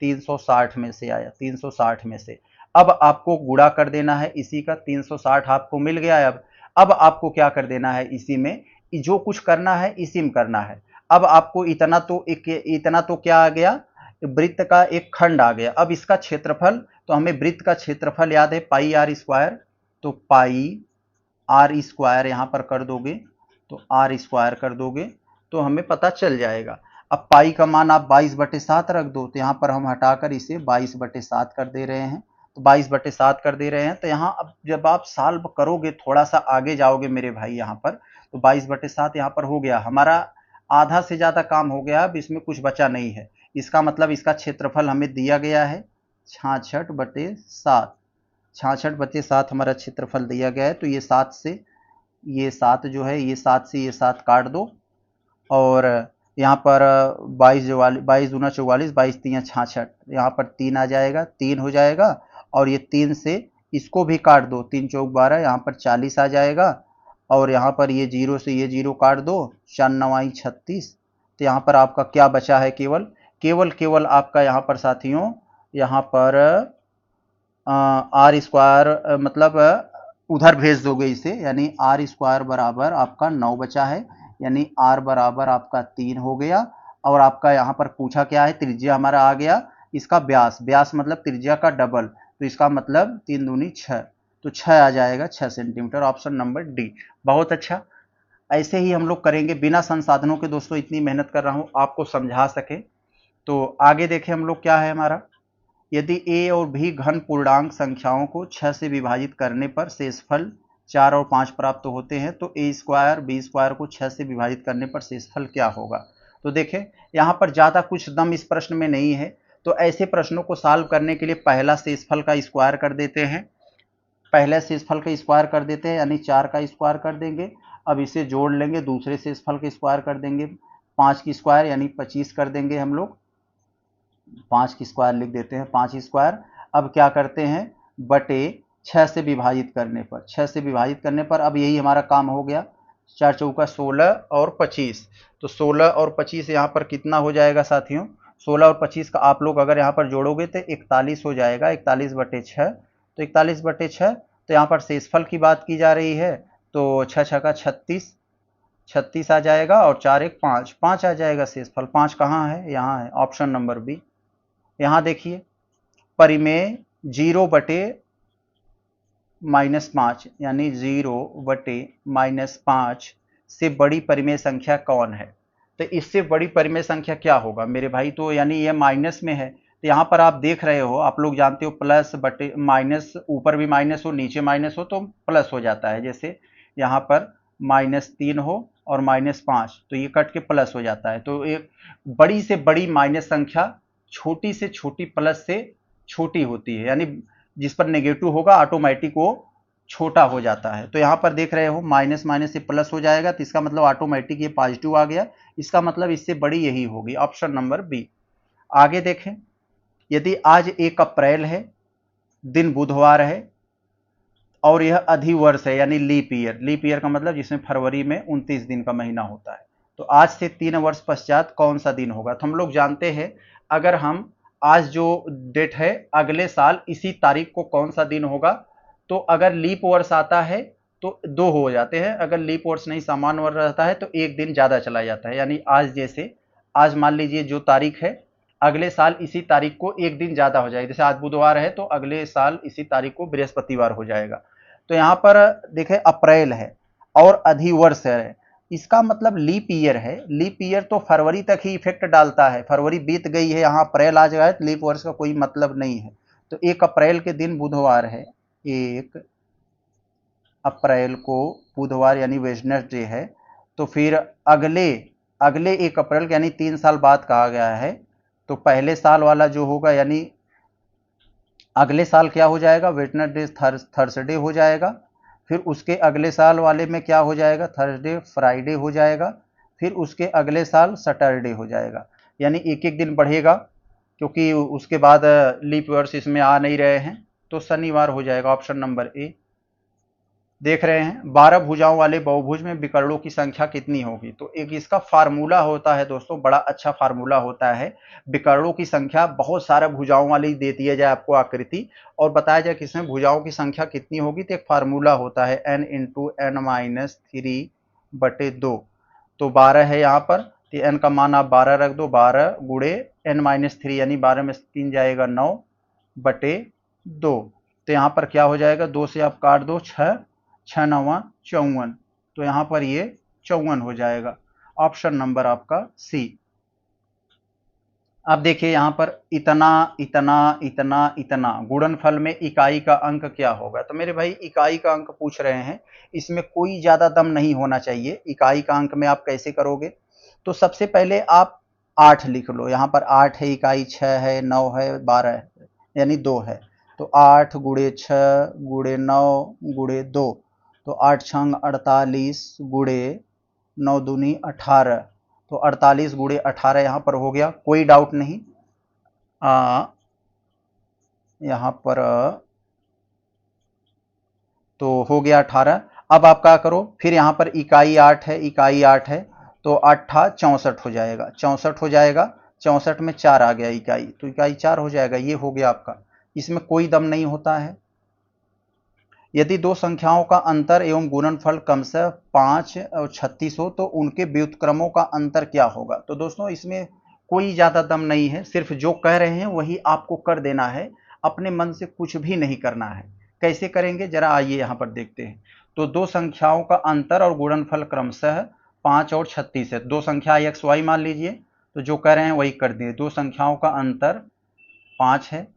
360 में से आया, 360 में से। अब आपको गुणा कर देना है इसी का, 360 आपको मिल गया। अब आपको क्या कर देना है, इसी में जो कुछ करना है इसी में करना है। अब आपको इतना तो क्या आ गया, वृत्त का एक खंड आ गया। अब इसका क्षेत्रफल, तो हमें वृत्त का क्षेत्रफल याद है पाई आर स्क्वायर, तो पाई आर स्क्वायर यहां पर कर दोगे, तो आर स्क्वायर कर दोगे तो हमें पता चल जाएगा। अब पाई का मान आप 22/7 रख दो, तो यहाँ पर हम हटाकर इसे 22/7 कर दे रहे हैं। तो 22/7 कर दे रहे हैं, तो यहाँ अब जब आप सॉल्व करोगे, थोड़ा सा आगे जाओगे मेरे भाई यहाँ पर, तो 22/7 यहाँ पर हो गया हमारा, आधा से ज्यादा काम हो गया, अब इसमें कुछ बचा नहीं है। इसका मतलब इसका क्षेत्रफल हमें दिया गया है 66/7। 66/7 हमारा क्षेत्रफल दिया गया है। तो ये 7 से ये 7 जो है, ये 7 से ये 7 काट दो, और यहाँ पर 22 दूना 44, 22 तियाँ 66, यहाँ पर 3 आ जाएगा, 3 हो जाएगा। और ये 3 से इसको भी काट दो, 3 चौक 12, यहाँ पर 40 आ जाएगा। और यहाँ पर ये 0 से ये 0 काट दो, 4 9 36। तो यहाँ पर आपका क्या बचा है, केवल केवल आपका यहाँ पर साथियों, यहाँ पर आर स्क्वायर, मतलब उधर भेज दोगे इसे, यानी आर स्क्वायर बराबर आपका 9 बचा है, यानी आर बराबर आपका 3 हो गया। और आपका यहाँ पर पूछा क्या है, त्रिज्या हमारा आ गया, इसका व्यास मतलब त्रिज्या का डबल, तो इसका मतलब 3 दूनी 6, तो 6 आ जाएगा, 6 सेंटीमीटर, ऑप्शन नंबर डी। बहुत अच्छा। ऐसे ही हम लोग करेंगे बिना संसाधनों के दोस्तों, इतनी मेहनत कर रहा हूं आपको समझा सके। तो आगे देखें हम लोग क्या है हमारा, यदि a और b घन पूर्णांक संख्याओं को 6 से विभाजित करने पर शेषफल 4 और 5 प्राप्त होते हैं, तो a स्क्वायर b स्क्वायर को 6 से विभाजित करने पर शेषफल क्या होगा। तो देखें यहाँ पर ज़्यादा कुछ दम इस प्रश्न में नहीं है, तो ऐसे प्रश्नों को सॉल्व करने के लिए पहला शेषफल का स्क्वायर कर देते हैं, पहले शेषफल का स्क्वायर कर देते हैं, यानी 4 का स्क्वायर कर देंगे। अब इसे जोड़ लेंगे, दूसरे शेषफल का स्क्वायर कर देंगे, 5 की स्क्वायर यानी 25 कर देंगे हम लोग, 5 की स्क्वायर लिख देते हैं, 5 स्क्वायर। अब क्या करते हैं, बटे 6 से विभाजित करने पर, 6 से विभाजित करने पर अब यही हमारा काम हो गया, 4 चौका 16 और 25, तो 16 और 25 यहाँ पर कितना हो जाएगा साथियों, 16 और 25 का आप लोग अगर यहाँ पर जोड़ोगे तो 41 हो जाएगा, 41/6। तो 41/6, तो यहाँ पर शेषफल की बात की जा रही है, तो 6 छक्का 36, 36 आ जाएगा, और 4 1 5, 5 आ जाएगा शेषफल। 5 कहाँ है, यहाँ है, ऑप्शन नंबर बी। यहाँ देखिए, परिमेय 0/-5 यानी 0/-5 से बड़ी परिमेय संख्या कौन है। तो इससे बड़ी परिमेय संख्या क्या होगा मेरे भाई, तो यानी ये माइनस में है, तो यहाँ पर आप देख रहे हो, आप लोग जानते हो प्लस बटे माइनस, ऊपर भी माइनस हो नीचे माइनस हो तो प्लस हो जाता है। जैसे यहाँ पर -3 हो और -5, तो ये कट के प्लस हो जाता है। तो एक बड़ी से बड़ी माइनस संख्या छोटी से छोटी प्लस से छोटी होती है, यानी जिस पर नेगेटिव होगा ऑटोमेटिक वो छोटा हो जाता है। तो यहाँ पर देख रहे हो माइनस माइनस से प्लस हो जाएगा, तो इसका मतलब ऑटोमेटिक ये पॉजिटिव आ गया, इसका मतलब इससे बड़ी यही होगी, ऑप्शन नंबर बी। आगे देखें, यदि आज 1 अप्रैल है, दिन बुधवार है, और यह अधिवर्ष है यानी लीप ईयर, लीप ईयर का मतलब जिसमें फरवरी में 29 दिन का महीना होता है, तो आज से 3 वर्ष पश्चात कौन सा दिन होगा। तो हम लोग जानते हैं, अगर हम आज जो डेट है, अगले साल इसी तारीख को कौन सा दिन होगा, तो अगर लीप वर्ष आता है तो 2 हो जाते हैं, अगर लीप वर्ष नहीं सामान्य वर्ष रहता है तो 1 दिन ज़्यादा चला जाता है। यानी आज, जैसे आज मान लीजिए जो तारीख है, अगले साल इसी तारीख को 1 दिन ज़्यादा हो जाएगा, जैसे आज बुधवार है तो अगले साल इसी तारीख को बृहस्पतिवार हो जाएगा। तो यहाँ पर देखें, अप्रैल है और अधिवर्ष है, इसका मतलब लीप ईयर है। लीप ईयर तो फरवरी तक ही इफेक्ट डालता है, फरवरी बीत गई है, यहाँ अप्रैल आ जाए तो लीप वर्ष का कोई मतलब नहीं है। तो 1 अप्रैल के दिन बुधवार है, 1 अप्रैल को बुधवार यानी वेडनेसडे है, तो फिर अगले 1 अप्रैल यानी 3 साल बाद कहा गया है, तो पहले साल वाला जो होगा, यानी अगले साल क्या हो जाएगा, वेडनेसडे थर्सडे हो जाएगा, फिर उसके अगले साल वाले में क्या हो जाएगा, थर्सडे फ्राइडे हो जाएगा, फिर उसके अगले साल सैटरडे हो जाएगा, यानी एक एक दिन बढ़ेगा, क्योंकि उसके बाद लीप वर्ष इसमें आ नहीं रहे हैं, तो शनिवार हो जाएगा, ऑप्शन नंबर ए। देख रहे हैं, 12 भुजाओं वाले बहुभुज में विकर्णों की संख्या कितनी होगी। तो एक इसका फार्मूला होता है दोस्तों, बड़ा अच्छा फार्मूला होता है, विकर्णों की संख्या बहुत सारे भुजाओं वाली दे दिया जाए आपको आकृति, और बताया जाए कि इसमें भुजाओं की संख्या कितनी होगी, तो एक फार्मूला होता है n × n-3/2। तो 12 है यहाँ पर, तो n का मान आप 12 रख दो, 12 गुणे n-3 यानी 12 में 3 जाएगा 9/2। तो यहाँ पर क्या हो जाएगा, 2 से आप काट दो, 6 6 9 54, तो यहाँ पर ये 54 हो जाएगा, ऑप्शन नंबर आपका सी। अब देखिए यहाँ पर इतना इतना इतना इतना गुणनफल में इकाई का अंक क्या होगा। तो मेरे भाई इकाई का अंक पूछ रहे हैं, इसमें कोई ज्यादा दम नहीं होना चाहिए। इकाई का अंक में आप कैसे करोगे? तो सबसे पहले आप 8 लिख लो। यहाँ पर 8 है इकाई, 6 है, 9 है, 12 है, यानी 2 है। तो 8 गुणे 6 गुणे 9 गुणे 2, तो 8 छंग 48 गुणे 9 दूनी 18, तो 48 गुणे 18 यहाँ पर हो गया, कोई डाउट नहीं। यहाँ पर तो हो गया 18। अब आप क्या करो, फिर यहाँ पर इकाई 8 है, इकाई 8 है, तो 8 64 हो जाएगा, 64 हो जाएगा, 64 में 4 आ गया इकाई, तो इकाई 4 हो जाएगा। ये हो गया आपका, इसमें कोई दम नहीं होता है। यदि दो संख्याओं का अंतर एवं गुणनफल क्रमशः 5 और 36 हो तो उनके व्युत्क्रमों का अंतर क्या होगा? तो दोस्तों इसमें कोई ज्यादा दम नहीं है, सिर्फ जो कह रहे हैं वही आपको कर देना है, अपने मन से कुछ भी नहीं करना है। कैसे करेंगे जरा आइए यहाँ पर देखते हैं। तो दो संख्याओं का अंतर और गुणनफल क्रमशः 5 और 36 है। दो संख्या एक्स वाई मान लीजिए, तो जो कह रहे हैं वही कर दिए। दो संख्याओं का अंतर 5 है,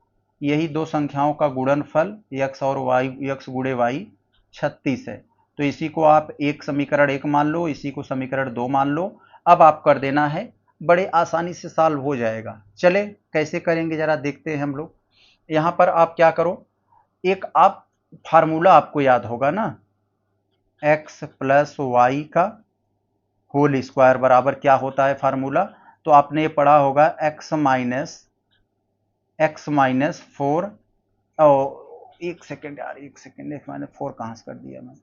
यही दो संख्याओं का गुणनफल x और y, x गुणे y 36 है। तो इसी को आप एक समीकरण 1 मान लो, इसी को समीकरण 2 मान लो। अब आप कर देना है, बड़े आसानी से सॉल्व हो जाएगा। चले कैसे करेंगे जरा देखते हैं हम लोग। यहाँ पर आप क्या करो, एक आप फार्मूला आपको याद होगा ना, x प्लस वाई का होल स्क्वायर बराबर क्या होता है फार्मूला? तो आपने ये पढ़ा होगा x माइनस 4, एक सेकेंड यार, एक सेकेंड, एक मैंने 4 कहां से कर दिया मैं,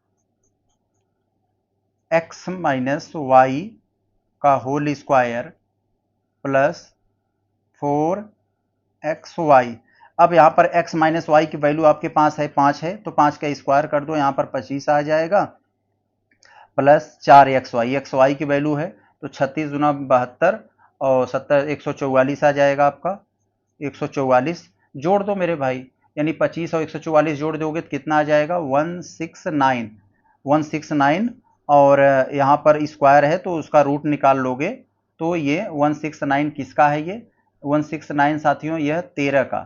x माइनस वाई का होल स्क्वायर प्लस 4xy। अब यहाँ पर x माइनस वाई की वैल्यू आपके पास है 5 है, तो 5 का स्क्वायर कर दो, यहाँ पर 25 आ जाएगा, प्लस 4xy, xy की वैल्यू है तो 36 गुना 72 और 70 144 आ जाएगा आपका, 144 जोड़ दो मेरे भाई, यानी 25 और 144 जोड़ दोगे तो कितना आ जाएगा 169, 169। और यहाँ पर स्क्वायर है तो उसका रूट निकाल लोगे, तो ये 169 किसका है? ये 169 साथियों यह 13 का।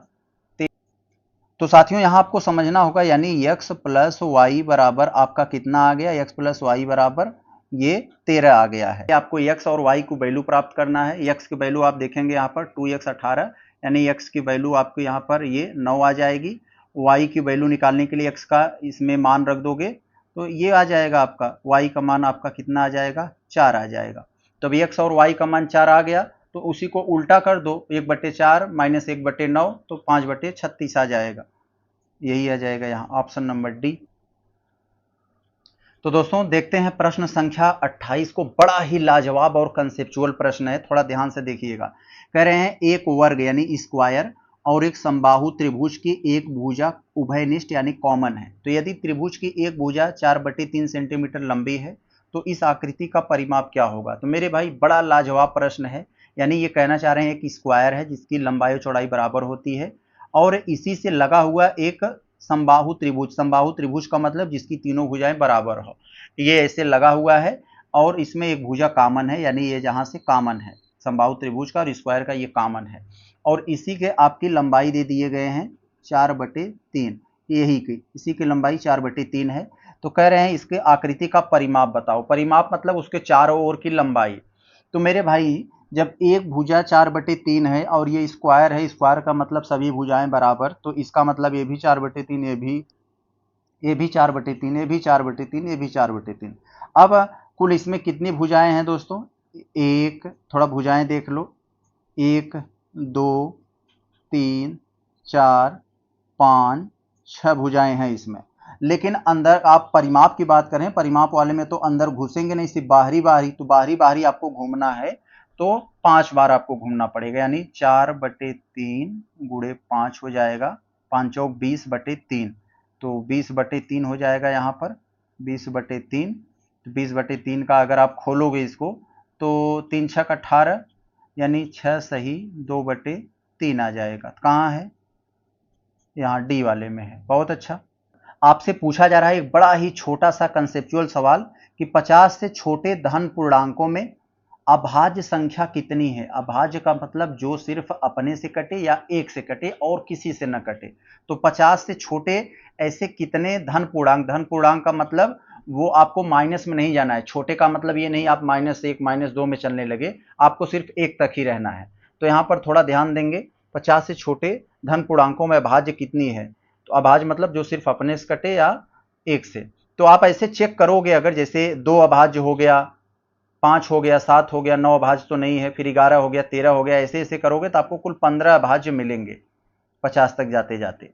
तो साथियों यहाँ आपको समझना होगा, यानी x प्लस वाई बराबर आपका कितना आ गया, x प्लस वाई बराबर ये 13 आ गया है। आपको x और y को वैल्यू प्राप्त करना है। x की वैल्यू आप देखेंगे यहाँ पर 2x 18, यानी x की वैल्यू आपको यहाँ पर ये 9 आ जाएगी। y की वैल्यू निकालने के लिए x का इसमें मान रख दोगे तो ये आ जाएगा आपका, y का मान आपका कितना आ जाएगा, 4 आ जाएगा। तो अभी x और y का मान 4 आ गया, तो उसी को उल्टा कर दो, 1/4 माइनस 1/9, तो 5/36 आ जाएगा। यही आ जाएगा यहाँ ऑप्शन नंबर डी। तो दोस्तों देखते हैं प्रश्न संख्या 28 को। बड़ा ही लाजवाब और कंसेप्चुअल प्रश्न है, थोड़ा ध्यान से देखिएगा। कह रहे हैं एक वर्ग यानी स्क्वायर और एक समबाहु त्रिभुज की एक भुजा उभयनिष्ठ यानी कॉमन है। तो यदि त्रिभुज की एक भुजा 4/3 सेंटीमीटर लंबी है तो इस आकृति का परिमाप क्या होगा? तो मेरे भाई बड़ा लाजवाब प्रश्न है, यानी ये कहना चाह रहे हैं कि स्क्वायर है जिसकी लंबाई और चौड़ाई बराबर होती है और इसी से लगा हुआ एक समबाहु त्रिभुज, समबाहु त्रिभुज का मतलब जिसकी तीनों भुजाएं बराबर हो, ये ऐसे लगा हुआ है और इसमें एक भुजा कॉमन है, यानी ये जहां से कॉमन है समबाहु त्रिभुज का और स्क्वायर का, ये कॉमन है और इसी के आपकी लंबाई दे दिए गए हैं 4/3, यही की इसी की लंबाई 4/3 है। तो कह रहे हैं इसके आकृति का परिमाप बताओ। परिमाप मतलब उसके चारों ओर की लंबाई। तो मेरे भाई जब एक भुजा 4/3 है और ये स्क्वायर है, स्क्वायर का मतलब सभी भुजाएं बराबर, तो इसका मतलब ये भी 4/3, ये भी 4/3, ये भी 4/3, ये भी 4/3। अब कुल इसमें कितनी भुजाएं हैं दोस्तों? एक, थोड़ा भुजाएं देख लो, 1 2 3 4 5 6 भुजाएं हैं इसमें। लेकिन अंदर आप परिमाप की बात करें, परिमाप वाले में तो अंदर घुसेंगे नहीं, सिर्फ बाहरी बाहरी, तो बाहरी बाहरी आपको घूमना है तो 5 बार आपको घूमना पड़ेगा, यानी 4/3 गुणे 5 हो जाएगा, 5 चौक 20/3, तो 20/3 हो जाएगा यहाँ पर 20/3। तो 20/3 का अगर आप खोलोगे इसको तो 3 6 18, यानी 6 सही 2/3 आ जाएगा। कहाँ है? यहाँ डी वाले में है। बहुत अच्छा। आपसे पूछा जा रहा है एक बड़ा ही छोटा सा कंसेप्चुअल सवाल कि 50 से छोटे धन पूर्णांकों में अभाज्य संख्या कितनी है? अभाज्य का मतलब जो सिर्फ अपने से कटे या एक से कटे और किसी से न कटे। तो 50 से छोटे ऐसे कितने धन पूर्णांक, धन पूर्णांक का मतलब वो आपको माइनस में नहीं जाना है। छोटे का मतलब ये नहीं आप -1 -2 में चलने लगे, आपको सिर्फ एक तक ही रहना है। तो यहाँ पर थोड़ा ध्यान देंगे, 50 से छोटे धन पूर्णांकों में अभाज्य कितनी है? तो अभाज्य मतलब जो सिर्फ अपने से कटे या एक से। तो आप ऐसे चेक करोगे, अगर जैसे 2 अभाज्य हो गया, 5 हो गया, 7 हो गया, 9 अभाज्य तो नहीं है, फिर 11 हो गया, 13 हो गया, ऐसे ऐसे करोगे तो आपको कुल 15 अभाज्य मिलेंगे 50 तक जाते जाते।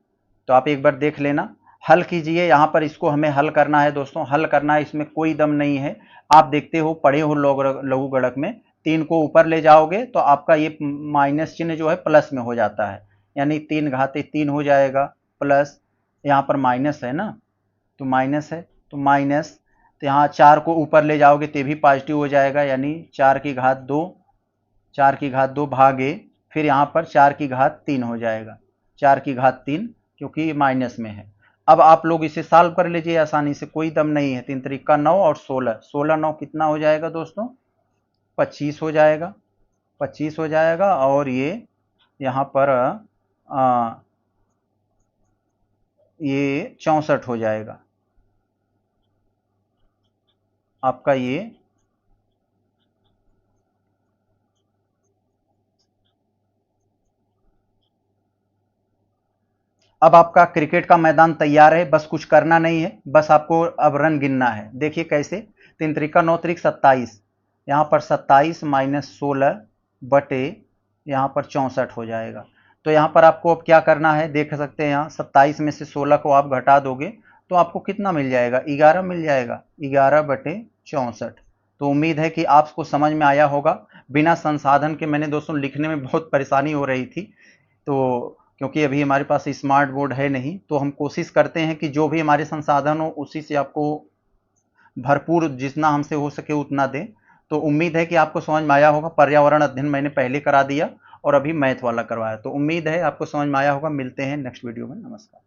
तो आप एक बार देख लेना, हल कीजिए। यहाँ पर इसको हमें हल करना है दोस्तों, हल करना है, इसमें कोई दम नहीं है। आप देखते हो, पढ़े हो लघु गणक में, 3 को ऊपर ले जाओगे तो आपका ये माइनस चिन्ह जो है प्लस में हो जाता है, यानी 3 घाते 3 हो जाएगा, प्लस यहाँ पर माइनस है ना, तो माइनस है तो माइनस, तो यहाँ 4 को ऊपर ले जाओगे तो भी पॉजिटिव हो जाएगा, यानी 4 की घात 2, 4 की घात 2 भागे, फिर यहाँ पर 4 की घात 3 हो जाएगा, 4 की घात 3, क्योंकि ये माइनस में है। अब आप लोग इसे सॉल्व कर लीजिए आसानी से, कोई दम नहीं है। 3 त्रिका 9 और 16, 16 9 कितना हो जाएगा दोस्तों? 25 हो जाएगा, 25 हो जाएगा। और ये यहाँ पर ये 64 हो जाएगा आपका ये। अब आपका क्रिकेट का मैदान तैयार है, बस कुछ करना नहीं है, बस आपको अब रन गिनना है। देखिए कैसे, 3 त्रिका 9 त्रिक 27, यहाँ पर 27 माइनस 16 बटे यहाँ पर 64 हो जाएगा। तो यहाँ पर आपको अब क्या करना है, देख सकते हैं यहाँ 27 में से 16 को आप घटा दोगे तो आपको कितना मिल जाएगा? 11 मिल जाएगा, 11 बटे 64। तो उम्मीद है कि आपको समझ में आया होगा। बिना संसाधन के मैंने दोस्तों लिखने में बहुत परेशानी हो रही थी, तो क्योंकि अभी हमारे पास स्मार्ट बोर्ड है नहीं, तो हम कोशिश करते हैं कि जो भी हमारे संसाधन हो उसी से आपको भरपूर जितना हमसे हो सके उतना दें। तो उम्मीद है कि आपको समझ में आया होगा। पर्यावरण अध्ययन मैंने पहले करा दिया और अभी मैथ वाला करवाया, तो उम्मीद है आपको समझ में आया होगा। मिलते हैं नेक्स्ट वीडियो में। नमस्कार।